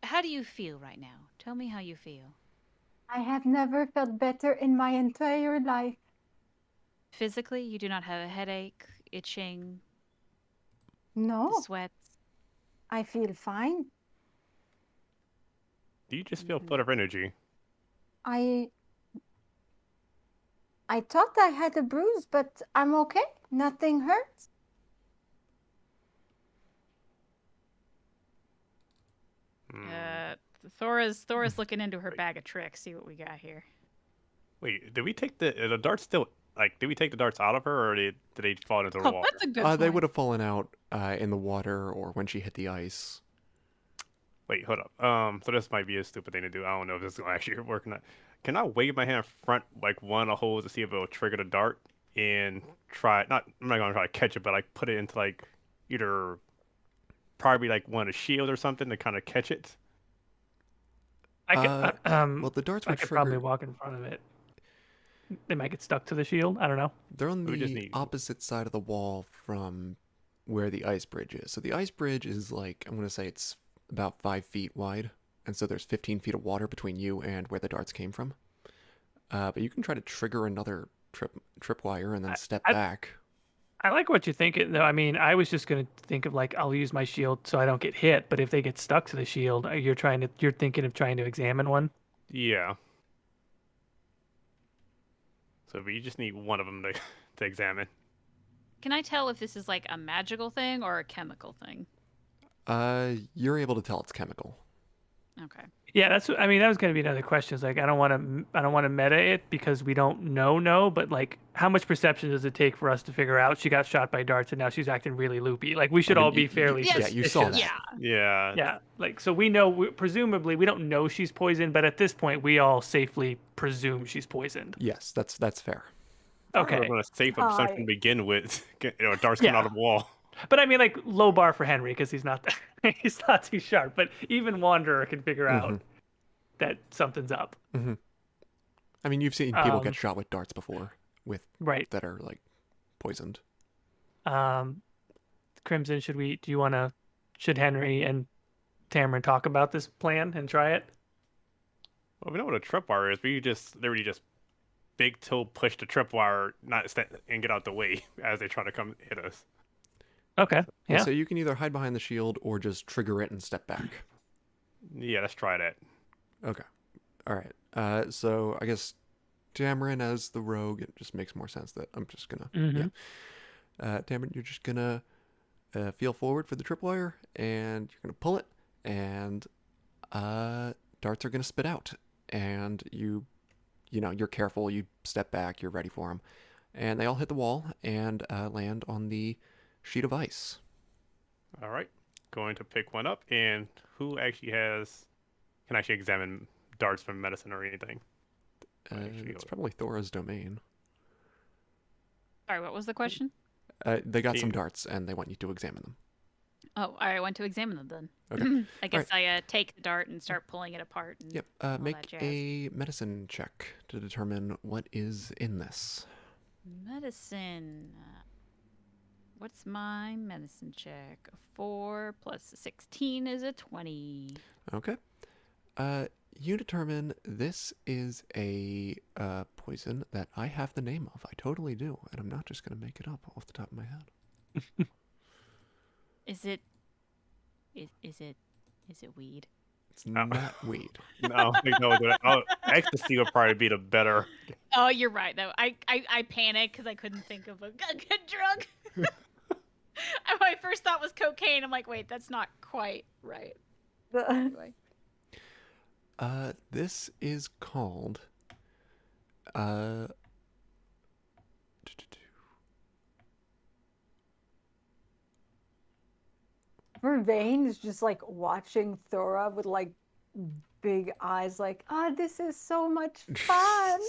how do you feel right now? Tell me how you feel. I have never felt better in my entire life. Physically, you do not have a headache, itching, No, the sweats. I feel fine. Do you just feel full of energy? I thought I had a bruise, but I'm okay. Nothing hurts. Thora's looking into her bag of tricks. See what we got here. Wait, did we take the darts still? Like, did we take the darts out of her, or did they fall into the Oh, water? that's a good They point. would have fallen out in the water or when she hit the ice. Wait, hold up. So this might be a stupid thing to do. I don't know if this is gonna actually work or not. Can I wave my hand in front, like one of the holes, to see if it will trigger the dart and try? I'm not gonna try to catch it, but like put it into like either probably like one of the shield or something to kind of catch it. I could, Well, the darts I were could probably triggered. walk in front of it. They might get stuck to the shield. I don't know. They're on We just the need- opposite side of the wall from where the ice bridge is. So the ice bridge is like, I'm going to say it's about 5 feet wide. And so there's 15 feet of water between you and where the darts came from. But you can try to trigger another tripwire and then step back. I like what you're thinking, though. I mean, I was just gonna think of like I'll use my shield so I don't get hit. But if they get stuck to the shield, you're thinking of trying to examine one. Yeah. So we just need one of them to examine. Can I tell if this is like a magical thing or a chemical thing? You're able to tell it's chemical. Okay. Yeah, I mean, that was gonna be another question. Is like I don't want to meta it because we don't know. But like, how much perception does it take for us to figure out she got shot by darts and now she's acting really loopy? Like, we should I mean, all be fairly. Yes. Yeah, you saw suspicious. that. Yeah. Yeah. Yeah, like so we know. Presumably, we don't know she's poisoned, but at this point, we all safely presume she's poisoned. Yes, that's fair. Okay. We're gonna safe Hi. assumption to begin with. Darts coming out of the wall. But I mean, like low bar for Henry because he's not he's not too sharp. But even Wanderer can figure out that something's up. Mm-hmm. I mean, you've seen people get shot with darts before, with Right. that are like poisoned. Crimson, should Henry and Tamron talk about this plan and try it? Well, we know what a tripwire is. We just literally just big toe push the tripwire, and get out the way as they try to come hit us. Okay. Yeah. So you can either hide behind the shield or just trigger it and step back. Yeah, let's try that. Okay. All right. So I guess Tamron as the rogue, it just makes more sense that I'm just gonna. Mhm. Yeah. Tamron, you're just gonna feel forward for the tripwire, and you're gonna pull it, and darts are gonna spit out, and you're careful. You step back. You're ready for them, and they all hit the wall and land on the sheet of ice. All right, going to pick one up, and who actually can actually examine darts from medicine or anything? It's probably Thora's domain. Sorry, what was the question? They got some darts, and they want you to examine them. Oh, I want to examine them then. Okay. I guess I take the dart and start pulling it apart. And Yep. all Make that jazz. a medicine check to determine what is in this. Medicine. What's my medicine check? A 4 plus a 16 is a 20. Okay. You determine this is a poison that I have the name of. I totally do, and I'm not just gonna make it up off the top of my head. Is it weed? It's not weed. No, ecstasy would probably be the better. Oh, you're right though. I panicked because I couldn't think of a good drug. My first thought was cocaine. I'm like, wait, that's not quite right. Anyway. This is called Vervaine is just like watching Thora with like big eyes, like, this is so much fun.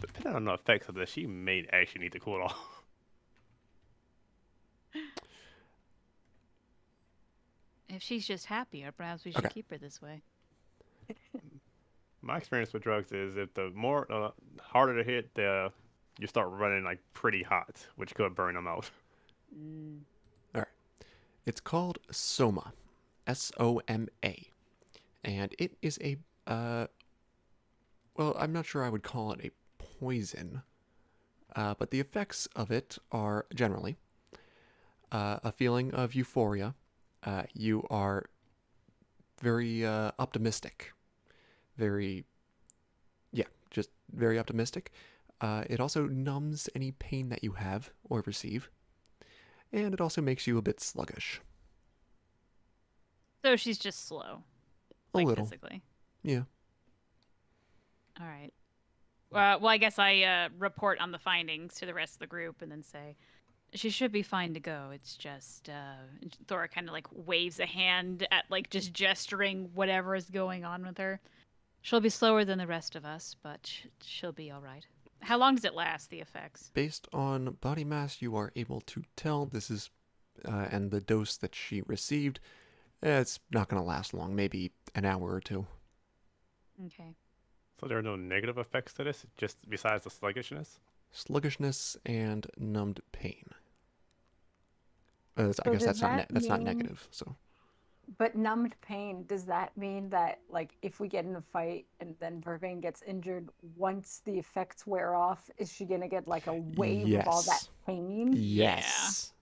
Depending on the effects of this, she may actually need to cool it off. If she's just happier, perhaps we should keep her this way. My experience with drugs is if the more harder to hit, you start running like pretty hot, which could burn them out. All right. It's called Soma, S-O-M-A, and it is a well, I'm not sure I would call it a poison, but the effects of it are generally a feeling of euphoria. You are very optimistic. Just very optimistic. It also numbs any pain that you have or receive. And it also makes you a bit sluggish. So she's just slow. A little. Physically. Yeah. All right. Well, I guess I report on the findings to the rest of the group and then say, she should be fine to go. It's just, Thora kind of like waves a hand at like just gesturing whatever is going on with her. She'll be slower than the rest of us, but she'll be all right. How long does it last, the effects? Based on body mass, you are able to tell this is, and the dose that she received, it's not going to last long, maybe an hour or two. Okay. So there are no negative effects to this, just besides the sluggishness? Sluggishness and numbed pain. I So guess does that's not mean- negative. So But numbed pain, does that mean that, like, if we get in a fight and then Vervaine gets injured, once the effects wear off, is she gonna get like a wave of all that Yes. pain? yes,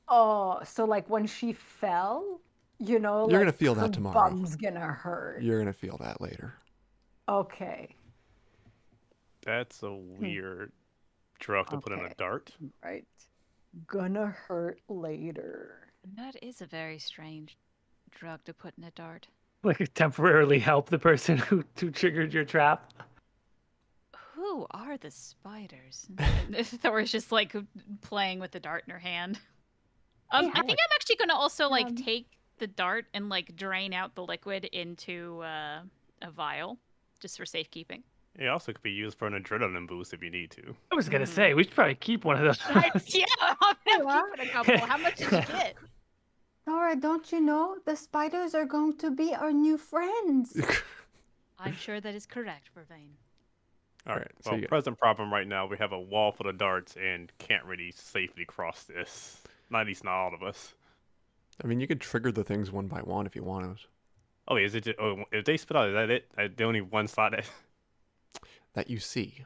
Oh, so like when she fell, You're like, gonna feel her that tomorrow. bum's gonna hurt. you're gonna feel that later. Okay, That's a weird drug to put in a Okay. dart. right. Gonna hurt later. That is a very strange drug to put in a dart. Like temporarily help the person who triggered your trap. Who are the spiders? Thora's just like playing with the dart in her hand. I think I'm actually going to also like take the dart and like drain out the liquid into a vial just for safekeeping. It also could be used for an adrenaline boost if you need to. I was gonna say we should probably keep one of those. Yeah, I'm keeping a couple. How much did you get? Thora, don't you know the spiders are going to be our new friends? I'm sure that is correct, Vervaine. All right. so Well, you- present problem right now, we have a wall full of darts and can't really safely cross this. Not at least not all of us. I mean, you could trigger the things one by one if you wanted. Oh, wait, is it? Oh, if they spit out, is that it? The only one slot that. That you see.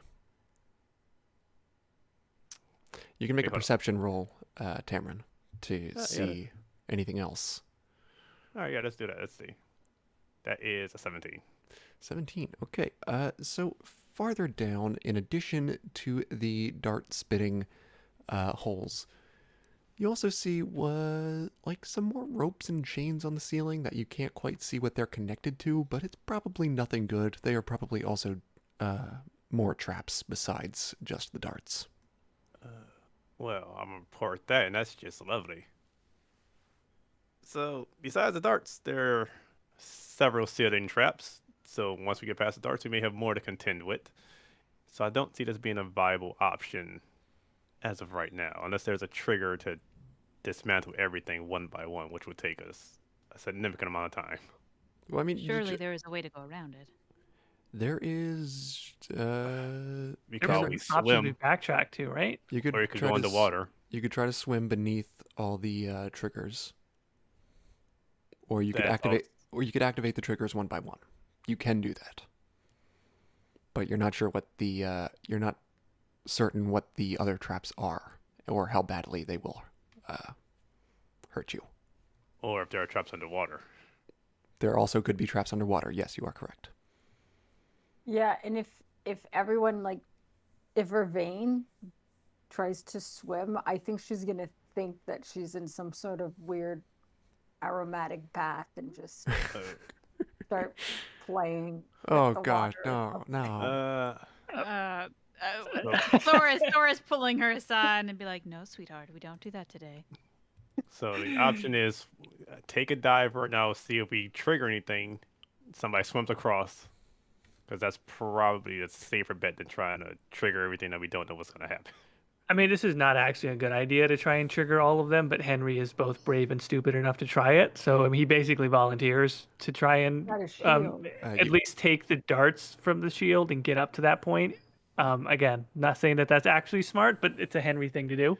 You can make Okay, a hold on. perception roll, Tamron, to yeah. see anything else. All right, yeah, let's do that. Let's see. That is a 17. 17. Okay. So farther down, in addition to the dart spitting holes, you also see like some more ropes and chains on the ceiling that you can't quite see what they're connected to, but it's probably nothing good. They are probably also more traps besides just the darts. Well, I'm gonna report that, and that's just lovely. So, besides the darts, there are several sealing traps. So, once we get past the darts, we may have more to contend with. So, I don't see this being a viable option as of right now, unless there's a trigger to dismantle everything one by one, which would take us a significant amount of time. Well, I mean, Surely there is a way to go around it. there is. We There could was always an option to swim, backtrack to, right? You could or you could try go to underwater. You could try to swim beneath all the triggers, or you could That's activate, or you could activate the triggers one by one. You can do that, but you're not sure what the you're not certain what the other traps are, or how badly they will hurt you. Or if there are traps underwater. There also could be traps underwater. Yes, you are correct. Yeah, and if everyone like if Vervaine tries to swim, I think she's gonna think that she's in some sort of weird aromatic bath and just start playing. Oh the gosh, water. no. Thora's pulling her aside and be like, "No, sweetheart, we don't do that today." So the option is take a dive right now, see if we trigger anything. Somebody swims across, because that's probably a safer bet than trying to trigger everything that we don't know what's going to happen. I mean, this is not actually a good idea to try and trigger all of them, but Henry is both brave and stupid enough to try it. So I mean, he basically volunteers to try and Got a shield. at least take the darts from the shield and get up to that point. Again, not saying that that's actually smart, but it's a Henry thing to do.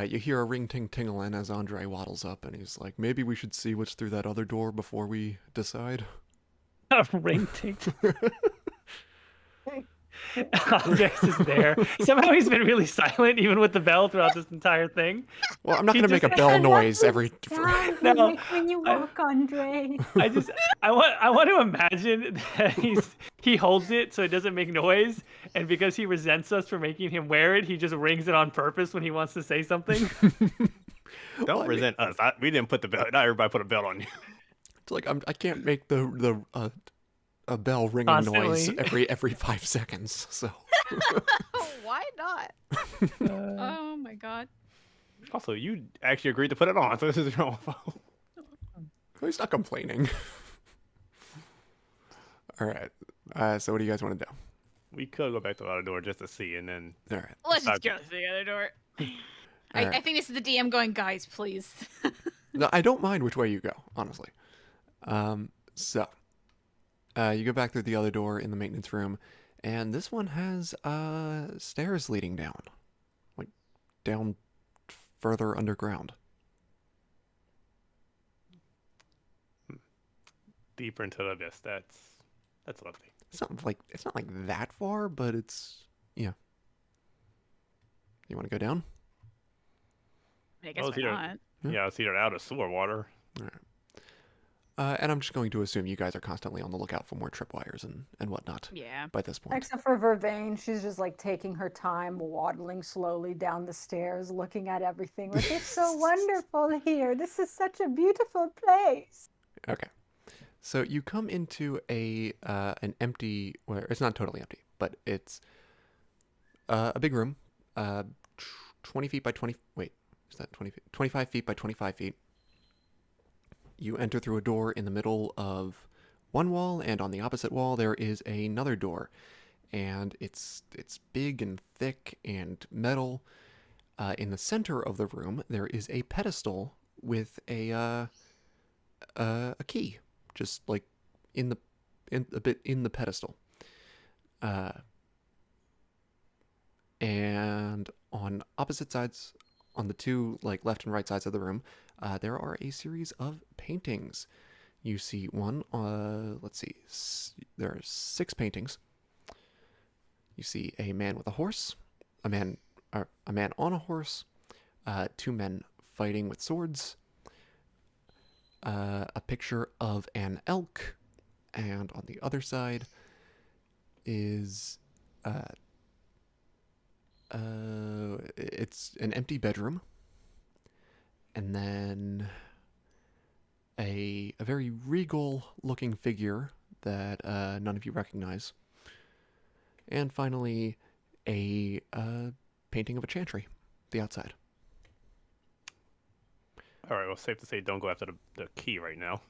You hear a ring ting tingling as Andre waddles up, and he's like, "Maybe we should see what's through that other door before we decide." A ring ting. Andres is there. Somehow he's been really silent, even with the bell throughout this entire thing. Well, I'm not He going to make a just- bell noise every. No, when you walk, Andre. I want to imagine that he holds it so it doesn't make noise, and because he resents us for making him wear it, he just rings it on purpose when he wants to say something. Don't resent us. We didn't put the bell. Not everybody put a bell on you. It's like I can't make a bell ringing noise Constantly. every 5 seconds. So Why not? Oh my god. Also, you actually agreed to put it on, so this is your own fault. he's not complaining. All right. So what do you guys want to do? We could go back to the other door just to see, and then All right. Let's just go to the other door. I Alright. think this is the DM going, guys, please. No, I don't mind which way you go, honestly. So you go back through the other door in the maintenance room, and this one has stairs leading down, like down further underground. deeper into the abyss. That's lovely. It's not like that far, but it's yeah. You want to go down? I guess Oh, why Peter. not? Yeah, it's either out of sewer water. All right. And I'm just going to assume you guys are constantly on the lookout for more tripwires and whatnot Yeah. by this point. Except for Vervaine, she's just like taking her time, waddling slowly down the stairs, looking at everything. Like, it's so wonderful here. This is such a beautiful place. Okay. So you come into an empty, well, it's not totally empty, but it's a big room, 20 feet by 20, wait, is that 20 feet? 25 feet by 25 feet. You enter through a door in the middle of one wall, and on the opposite wall there is another door. and it's big and thick and metal. In the center of the room, there is a pedestal with a key, just like a bit in the pedestal. And on opposite sides, on the two like left and right sides of the room, there are a series of paintings. You see one. Let's see. There are 6 paintings. You see a man with a horse, a man on a horse, 2 men fighting with swords, a picture of an elk, and on the other side is it's an empty bedroom, and then a very regal looking figure that none of you recognize, and finally a painting of a chantry, the outside. All right, well, safe to say, don't go after the key right now.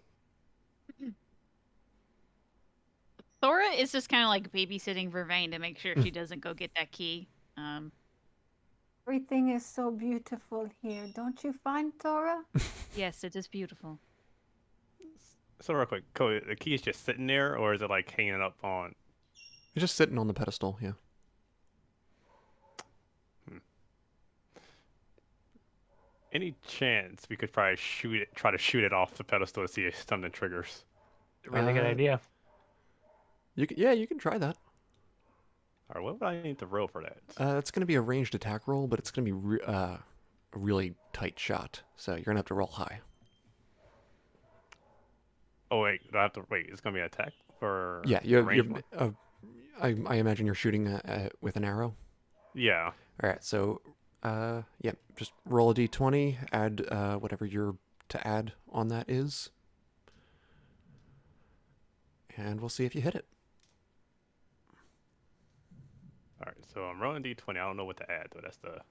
Thora is just kind of like babysitting Vervaine to make sure she doesn't go get that key. Everything is so beautiful here, don't you find, Thora? Yes, it is beautiful. So real quick, Cody, the key is just sitting there, or is it like hanging up on? It's just sitting on the pedestal, yeah. Any chance we could probably try to shoot it off the pedestal to see if something triggers? Really good idea. You can try that. All right, what would I need to roll for that? It's going to be a ranged attack roll, but it's going to be a really tight shot, so you're going to have to roll high. Oh wait, do I have to wait? It's gonna be an attack for Yeah, range one? I imagine you're shooting with an arrow. Yeah. All right, so yeah, just roll a d20, add whatever you're to add on that is, and we'll see if you hit it. All right, so I'm rolling d20. I don't know what to add, but that's the.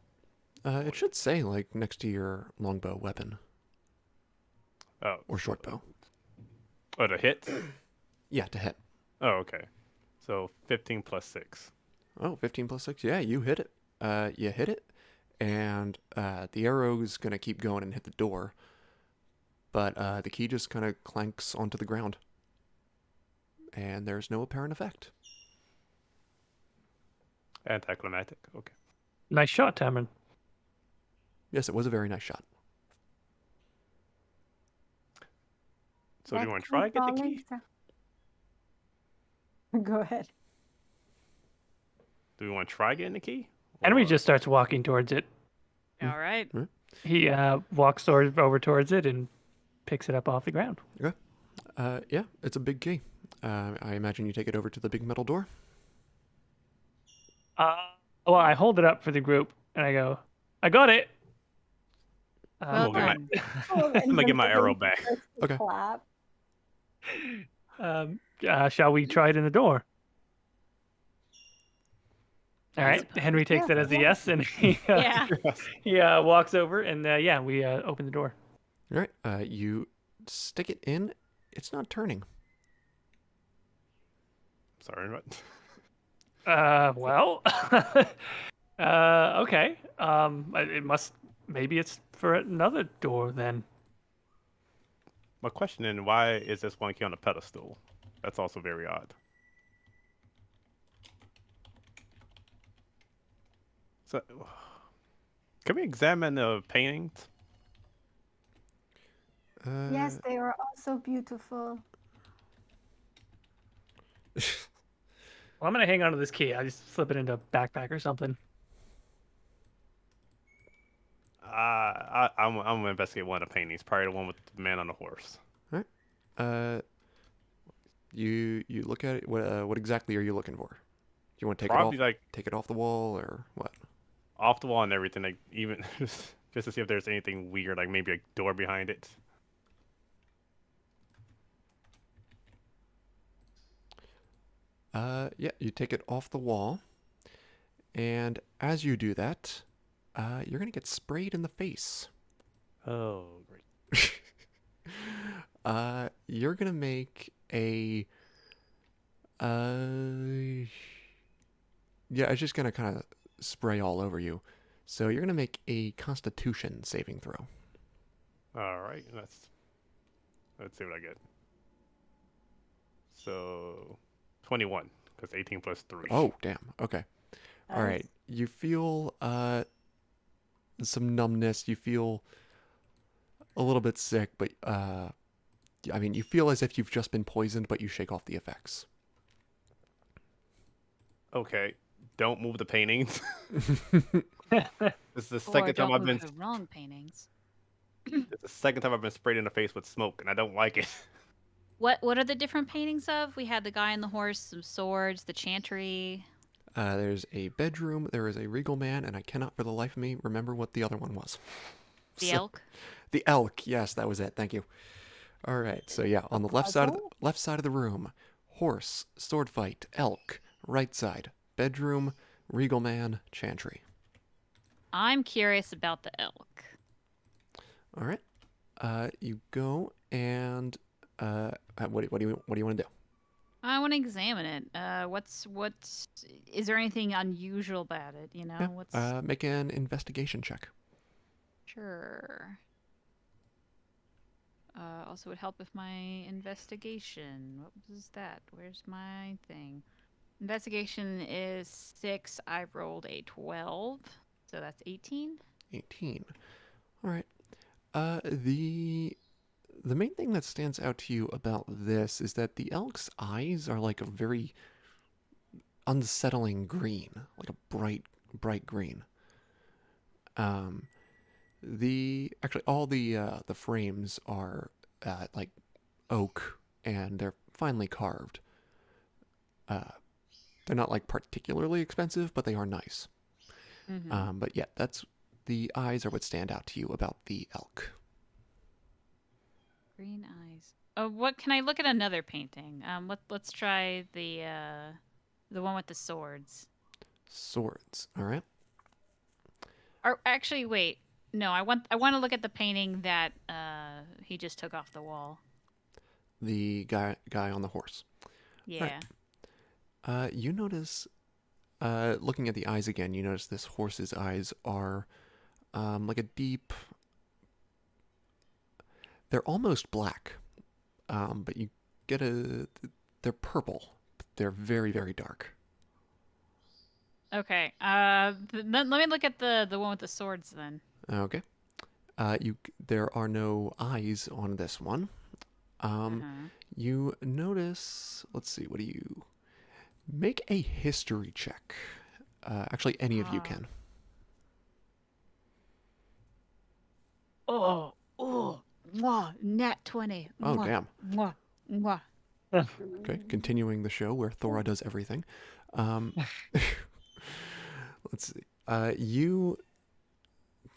It should say like next to your longbow weapon or short bow. Oh, to hit? Yeah, to hit. Oh, okay. So 15 plus 6. Oh, 15 plus 6. Yeah, you hit it. You hit it, and the arrow is going to keep going and hit the door, but the key just kind of clanks onto the ground, and there's no apparent effect. Anticlimactic. Okay. Nice shot, Tamron. Yes, it was a very nice shot. So do you want to try to get the key? Go ahead. Do we want to try getting the key? Henry Or- just starts walking towards it. All right. He walks over towards it and picks it up off the ground. Yeah, it's a big key. I imagine you take it over to the big metal door. Well, I hold it up for the group and I go, "I got it." Well get my- done. I'm gonna get my arrow back. Okay. Clap. Shall we try it in the door? All right. Henry takes that as a yes, and Yeah. he walks over and we open the door. All right, you stick it in. It's not turning. Sorry, what? Well, okay. It must. Maybe it's for another door then. My question is, why is this one key on a pedestal? That's also very odd. So, can we examine the paintings? Yes, they are also beautiful. Well, I'm gonna hang on to this key. I just slip it into a backpack or something. I'm gonna investigate one of the paintings. Probably the one with the man on the horse. You look at it. What exactly are you looking for? Do you want to Probably like take it off the wall, or what? off the wall and everything. Like even just to see if there's anything weird, like maybe a door behind it. Yeah, you take it off the wall, and as you do that, you're gonna get sprayed in the face. Oh, great. You're gonna make a Yeah, it's just gonna kind of spray all over you. So you're gonna make a Constitution saving throw. All right, let's see what I get. So, 21, because 18 plus 3. Oh, damn. Okay. All right. You feel some numbness. You feel a little bit sick, but I mean, you feel as if you've just been poisoned, but you shake off the effects. Okay, don't move the paintings. This is the Or second time don't I've move been. the wrong paintings. It's the second time I've been sprayed in the face with smoke, and I don't like it. What are the different paintings of? We had the guy on the horse, some swords, the chantry. There's a bedroom. There is a regal man, and I cannot for the life of me remember what the other one was. The So- elk. The elk. Yes, that was it. Thank you. All right. So yeah, on the left side of the room, horse, sword fight, elk. Right side, bedroom, regal man, chantry. I'm curious about the elk. All right. You go and what do you want to do? I want to examine it. What's is there anything unusual about it? You know, Yeah. what's Make an investigation check. sure. Also would help with my investigation. What was that? Where's my thing? Investigation is 6. I rolled a 12, so that's 18. 18. All right. The main thing that stands out to you about this is that the elk's eyes are like a very unsettling green, like a bright green. Actually all the frames are like oak and they're finely carved. They're not like particularly expensive, but they are nice. Mm-hmm. But yeah, the eyes are what stand out to you about the elk. Green eyes. Oh, what can I look at another painting? Let's try the one with the swords. Swords. All right. Or actually, wait. No, I want to look at the painting that he just took off the wall. The guy on the horse. Yeah. You notice, looking at the eyes again, you notice this horse's eyes are like a deep. They're almost black, but you get they're purple. They're very, very dark. Okay. Let me look at the one with the swords then. Okay. There are no eyes on this one. Uh-huh. You notice. Let's see. What do you make a history check? Actually, any of you can. Oh, mwah, nat 20. Oh, Mwah, damn. Mwah, mwah. Okay, continuing the show where Thora does everything. Let's see.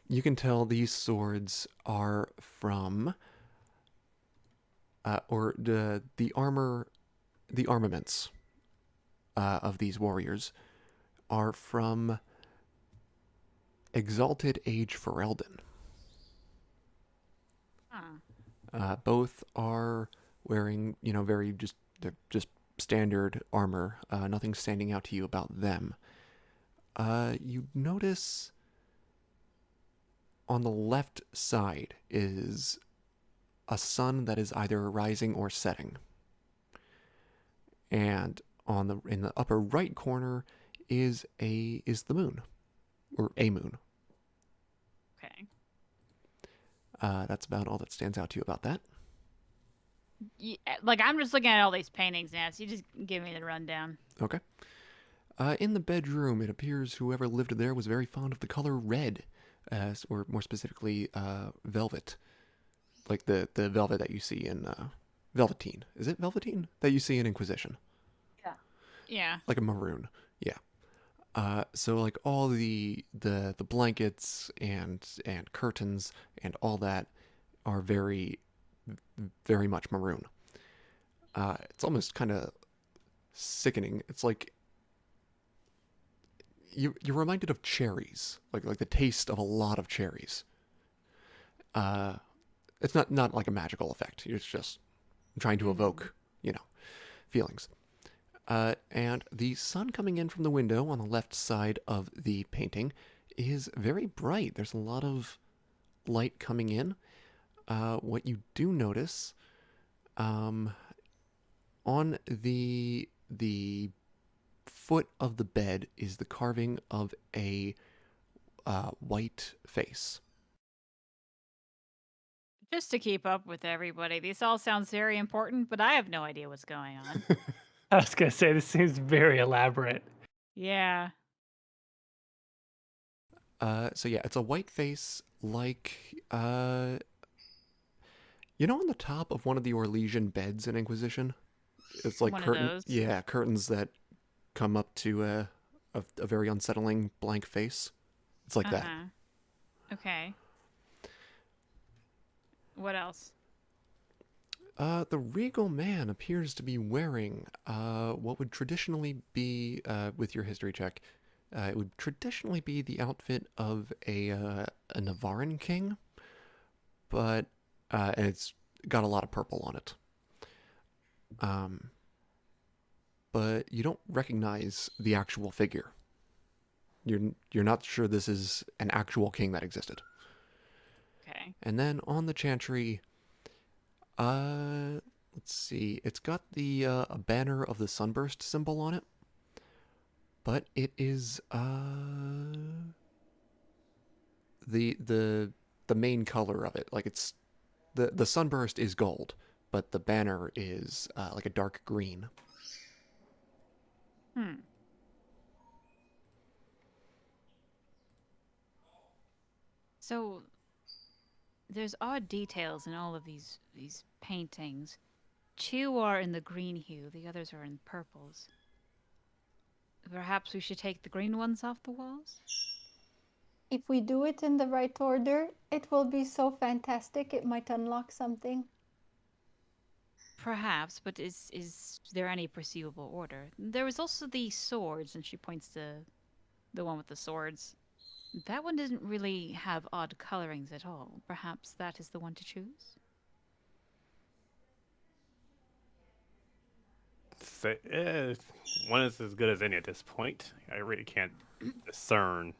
You can tell these swords are from, or the armaments of these warriors are from Exalted Age Ferelden. Huh. Both are wearing, they're just standard armor. Nothing standing out to you about them. You notice on the left side is a sun that is either rising or setting. And in the upper right corner is the moon, or a moon. Okay. That's about all that stands out to you about that. Yeah, like I'm just looking at all these paintings now, so you just give me the rundown. Okay. In the bedroom, it appears whoever lived there was very fond of the color red, or more specifically, velvet. Like the velvet that you see in Velveteen. Is it Velveteen that you see in Inquisition? Yeah. Like a maroon. Yeah. So like all the blankets and curtains and all that are very, very much maroon. It's almost kind of sickening. It's like you're reminded of cherries, like the taste of a lot of cherries. It's not like a magical effect. It's just trying to evoke, feelings. And the sun coming in from the window on the left side of the painting is very bright. There's a lot of light coming in. What you do notice, on the foot of the bed is the carving of a white face. Just to keep up with everybody, this all sounds very important, but I have no idea what's going on. I was gonna say this seems very elaborate. Yeah. So yeah, it's a white face like, on the top of one of the Orlesian beds in Inquisition? It's like One of curtain, those? yeah, curtains that come up to a very unsettling blank face. It's like that. Okay. What else? The regal man appears to be wearing what would traditionally be, with your history check, it would traditionally be the outfit of a Navarran king, but and it's got a lot of purple on it. But you don't recognize the actual figure. You're not sure this is an actual king that existed. Okay. And then on the chantry, let's see, it's got the a banner of the sunburst symbol on it, but it is the main color of it. Like it's the sunburst is gold, but the banner is like a dark green. So there's odd details in all of these paintings. 2 are in the green hue, the others are in purples. Perhaps we should take the green ones off the walls? If we do it in the right order, it will be so fantastic. It might unlock something. Perhaps, but is there any perceivable order? There was also the swords, and she points to the one with the swords. That one didn't really have odd colorings at all. Perhaps that is the one to choose? One is as good as any at this point. I really can't discern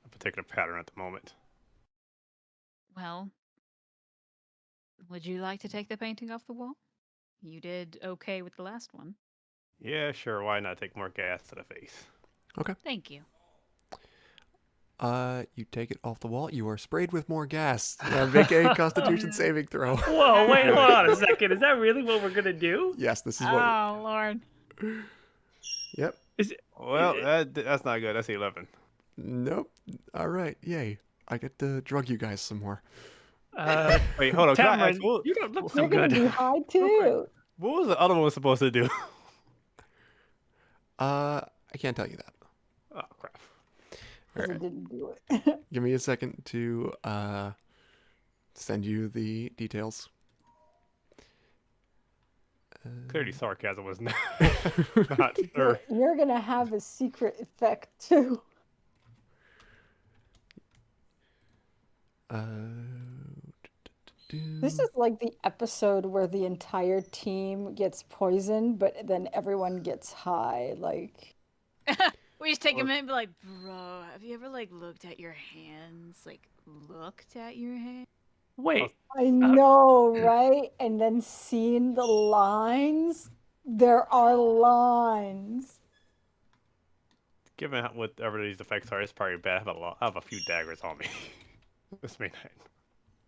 a particular pattern at the moment. Well, would you like to take the painting off the wall? You did okay with the last one. Yeah, sure. Why not take more gas to the face? Okay. Thank you. You take it off the wall. You are sprayed with more gas. Make a Constitution saving throw. Whoa, wait, hold on a second. Is that really what we're gonna do? Yes, this is what. Oh, Lord. Yep. Is it? Well, that's not good. That's 11. Nope. All right. Yay. I get to drug you guys some more. Wait, hold on. Can I Tamron, ask, what, you don't look so You're gonna good. be high too. what was the other one supposed to do? I can't tell you that. Oh, crap. Because Alright. I didn't do it. Give me a second to send you the details. Clearly, sarcasm was not sure. You're gonna have a secret effect too. This is like the episode where the entire team gets poisoned, but then everyone gets high. Like, We just take a minute and be like, bro, have you ever, like, looked at your hands? Like, looked at your hands? Wait, I know, right? And then seeing the lines, there are lines. Given whatever these effects are, it's probably bad. I have a few daggers on me. This may not.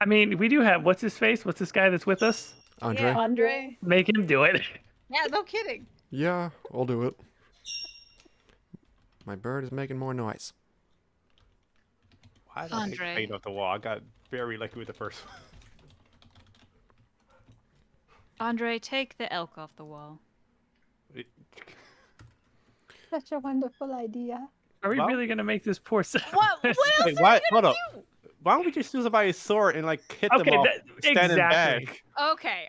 I mean, we do have what's his face? What's this guy that's with us? Andre? Yeah, Andre. Make him do it. Yeah, no kidding. Yeah, I'll do it. My bird is making more noise. Why did I Andre. paint off the wall? I got very lucky with the first one. Andre, take the elk off the wall. Such a wonderful idea. Are we Well- really gonna make this poor son? What else Wait, are why? you Hold gonna up. Why don't we just use somebody's sword and like hit Okay, them off standing exactly. back? do? Okay.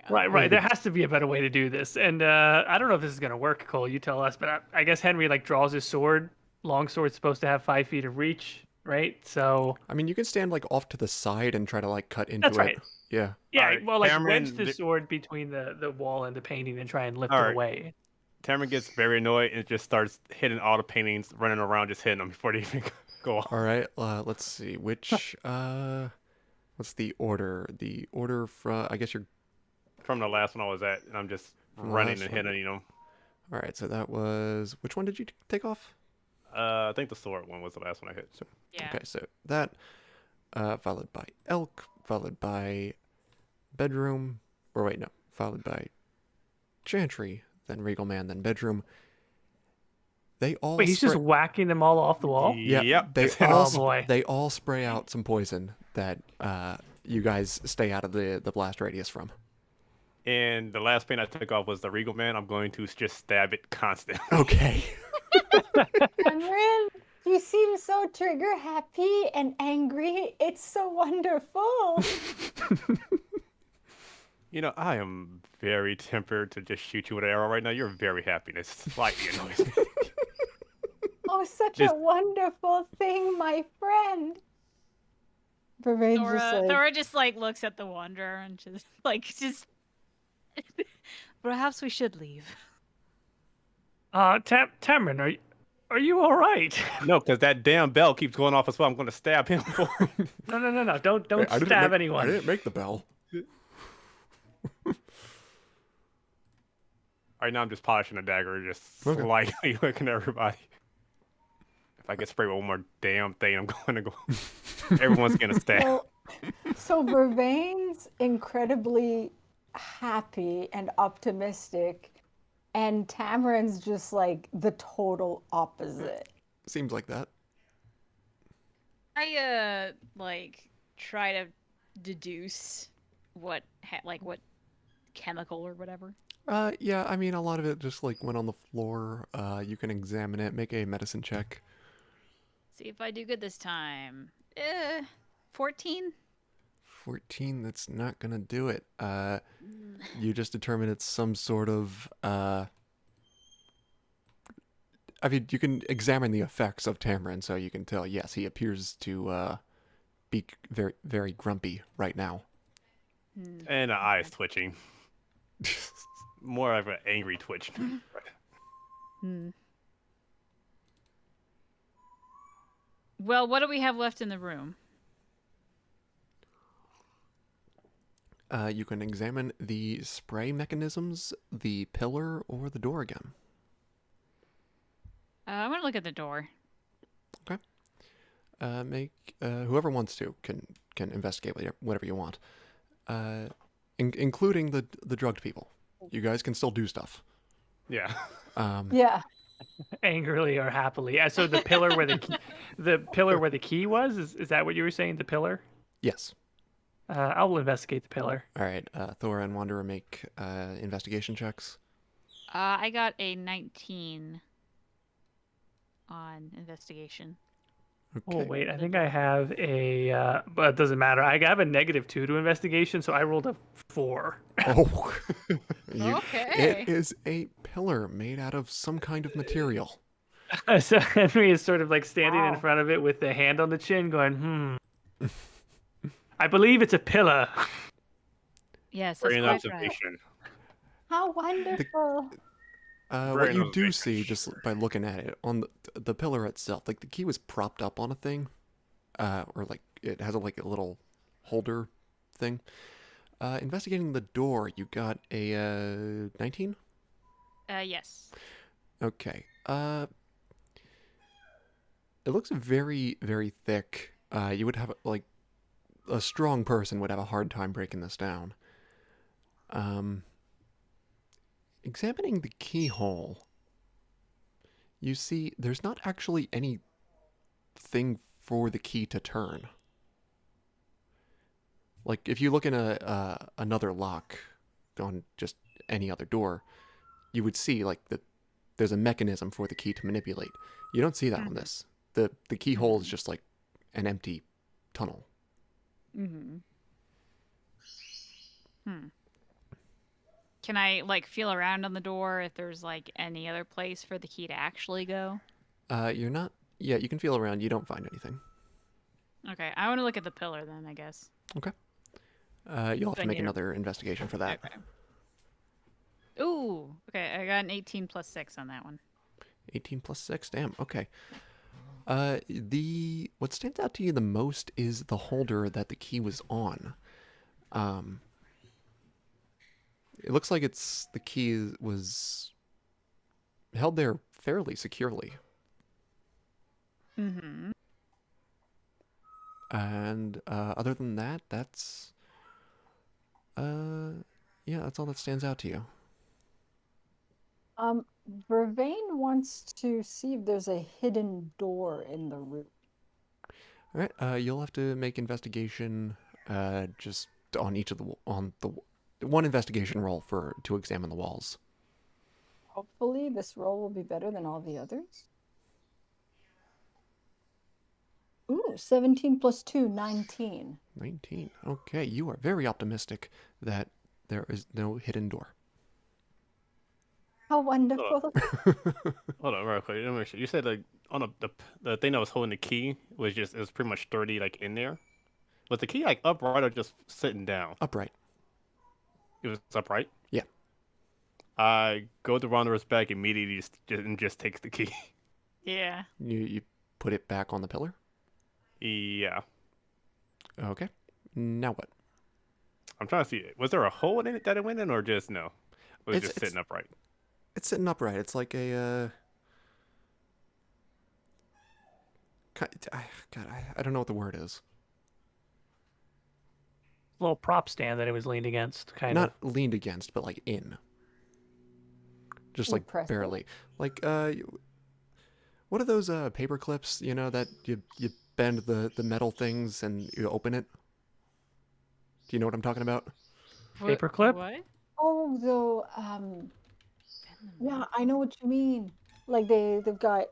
Right. There has to be a better way to do this, and I don't know if this is gonna work, Cole. You tell us, but I guess Henry like draws his sword. Long sword's supposed to have 5 feet of reach, right? So I mean, you can stand like off to the side and try to like cut into That's it. right. Yeah. yeah, Alright, well, like Tamron, wedge the sword between the wall and the painting, and try and lift it Alright. away. Tamron gets very annoyed and just starts hitting all the paintings, running around, just hitting them before they even go off. All right, let's see. Which, what's the order? The order from, I guess you're, From the last one I was at, and I'm just From the running last and one. hitting, all right, so that was, which one did you take off? I think the sword one was the last one I hit. Yeah. Okay, so that, followed by elk, followed by bedroom, or wait, no, followed by chantry, then regal man, then bedroom. They all Wait, he's just whacking them all off the wall? Yeah, Yep. they Oh, all boy. they all spray out some poison that you guys stay out of the blast radius from. And the last paint I took off was the Regal Man. I'm going to just stab it constantly. Okay. Tamron, you seem so trigger happy and angry. It's so wonderful. You know, I am very tempered to just shoot you with an arrow right now. You're very happy. It slightly annoys me. Oh, such Just- a wonderful thing, my friend. Vervaine just like, Thora just like looks at the wanderer and just perhaps we should leave. Tamron, are you all right? No, because that damn bell keeps going off as well. I'm going to stab him for it. No. Don't Hey, I didn't stab make- anyone. I didn't make the bell. Right now, I'm just polishing a dagger, just Okay. slightly looking at everybody. If I get sprayed with one more damn thing, I'm going to go. Everyone's going to stab. so Vervaine's incredibly happy and optimistic, and Tamron's just like the total opposite. Seems like that. I like try to deduce what what chemical or whatever. Yeah, I mean, a lot of it just like went on the floor. You can examine it, make a medicine check. See if I do good this time. 14. 14, that's not gonna do it. You just determine it's some sort of, I mean, you can examine the effects of Tamron, so you can tell, yes, he appears to, be very, very grumpy right now. And the eyes twitching. More of an angry twitch. Well, what do we have left in the room? You can examine the spray mechanisms, the pillar, or the door again. I'm gonna look at the door. Make whoever wants to can investigate whatever you want, including the drugged people. You guys can still do stuff. Yeah. Yeah. Angrily or happily. So the pillar where the key was, is that what you were saying? The pillar? Yes. I'll investigate the pillar. All right. Thora and Wanderer make investigation checks. I got a 19 on investigation. Okay. Oh wait, I think I have a, but it doesn't matter. I have a -2 to investigation, so I rolled a 4. Oh. Okay. It is a pillar made out of some kind of material. So Henry is sort of like standing in Wow. front of it with the hand on the chin, going, I believe it's a pillar. Yes, that's Brilliant quite right. observation. How wonderful. What Very you do observation. see just by looking at it on the pillar itself, like the key was propped up on a thing, or like it has a little holder thing. Investigating the door, you got a 19. Yes. Okay. It looks very, very thick. You would have like a strong person would have a hard time breaking this down. Examining the keyhole, you see there's not actually any thing for the key to turn. Like if you look in another lock on just any other door, you would see like there's a mechanism for the key to manipulate. You don't see that on this. The keyhole is just like an empty tunnel. Mm-hmm. Can I like feel around on the door if there's like any other place for the key to actually go? You're not. Yeah, you can feel around. You don't find anything. Okay, I want to look at the pillar then, I guess. Okay. You'll have to I make need a- another investigation for that. Okay. Ooh, Ooh. Okay, I got an 18 plus 6 on that one. 18 plus 6. Damn. Okay. What stands out to you the most is the holder that the key was on. It looks like the key was held there fairly securely. Mm-hmm. And other than that, that's that's all that stands out to you. Vervaine wants to see if there's a hidden door in the room. All right. You'll have to make investigation. Just on each of the one investigation roll to examine the walls. Hopefully, this roll will be better than all the others. Ooh, 17 plus 2, 19. 19. Okay, you are very optimistic that there is no hidden door. How wonderful. Hold on, real quick. Let me make sure. You said on the thing that was holding the key was pretty much sturdy, like in there. Was the key like upright or just sitting down? Upright. It was upright. Yeah. I go to Wanderer's back immediately and just takes the key. Yeah. You put it back on the pillar. Yeah. Okay. Now what? I'm trying to see. Was there a hole in it that it went in, or just no? Was it just sitting upright? It's sitting upright. It's like a God, I don't know what the word is. Little prop stand that it was leaned against, kind Not of. leaned against, but like in. Just You like press it? barely. Like what are those paper clips, that you bend the metal things and you open it? Do you know what I'm talking about? Paperclip? What? Oh, yeah, I know what you mean. Like they've got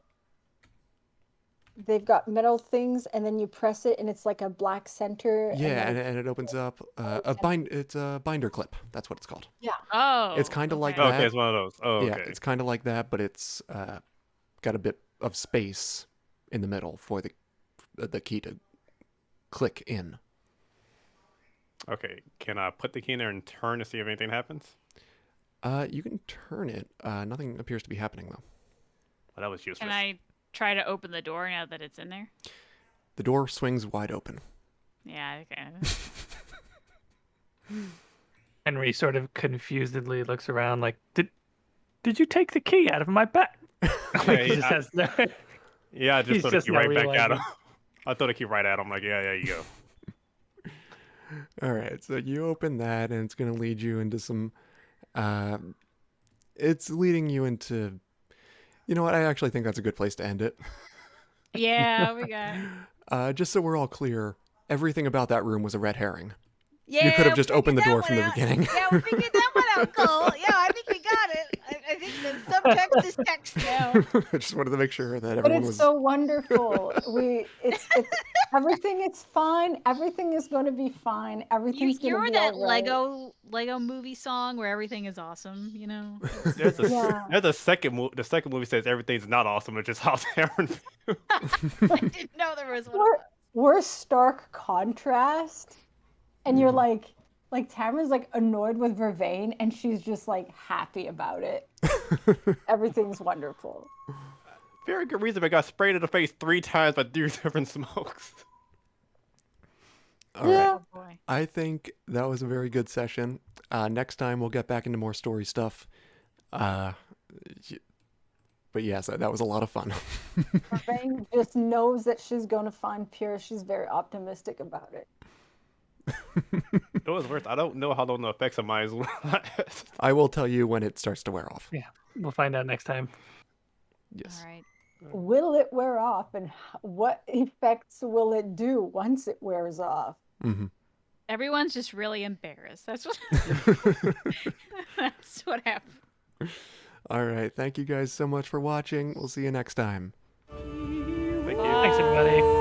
metal things, and then you press it, and it's like a black center. Yeah, and and it opens up it's a binder clip. That's what it's called. Oh. It's kind of like Oh, that. okay, it's one of those. Oh, Yeah, okay. it's kind of like that, but it's got a bit of space in the middle for the key to click in. Okay, can I put the key in there and turn to see if anything happens? You can turn it. Nothing appears to be happening though. Well, that was useless. Can I try to open the door now that it's in there? The door swings wide open. Yeah, okay. Henry sort of confusedly looks around like, did you take the key out of my bag? Like, he just has Yeah, I just He's threw the just key now right back at him. realizing. I threw the key right at him. Like, yeah, you go. All right, so you open that, and it's going to lead you into some. It's leading you into. You know what? I actually think that's a good place to end it. Yeah, we got. Just so we're all clear, everything about that room was a red herring. Yeah, You could have we just opened the figured door that from the one out. beginning. Yeah, we figured that one out, Cole. Yeah, I think we got it. I think the subtext is text now. I just wanted to make sure that But everyone it's was. so wonderful. It's everything is fine. Everything is going to be fine. Everything's going to You're be that all right. Lego movie song where everything is awesome, you know? There's a Yeah. there's a second movie. The second movie says everything's not awesome, which is how Tamron. I didn't know there was one. We're stark contrast, and you're like Tamara's like annoyed with Vervaine, and she's just like happy about it. Everything's wonderful. Very good reason I got sprayed in the face 3 times by 3 different smokes. All right. Yeah. Oh boy. I think that was a very good session. Next time we'll get back into more story stuff. But yes, that was a lot of fun. Vervaine just knows that she's going to find Pure. She's very optimistic about it. It was worse. I don't know how long the effects of mine will last. I will tell you when it starts to wear off. Yeah, we'll find out next time. Yes. All right. Will it wear off, and what effects will it do once it wears off? Mm-hmm. Everyone's just really embarrassed. That's what that's what happened. All right. Thank you guys so much for watching. We'll see you next time. Thank you. Thanks, everybody.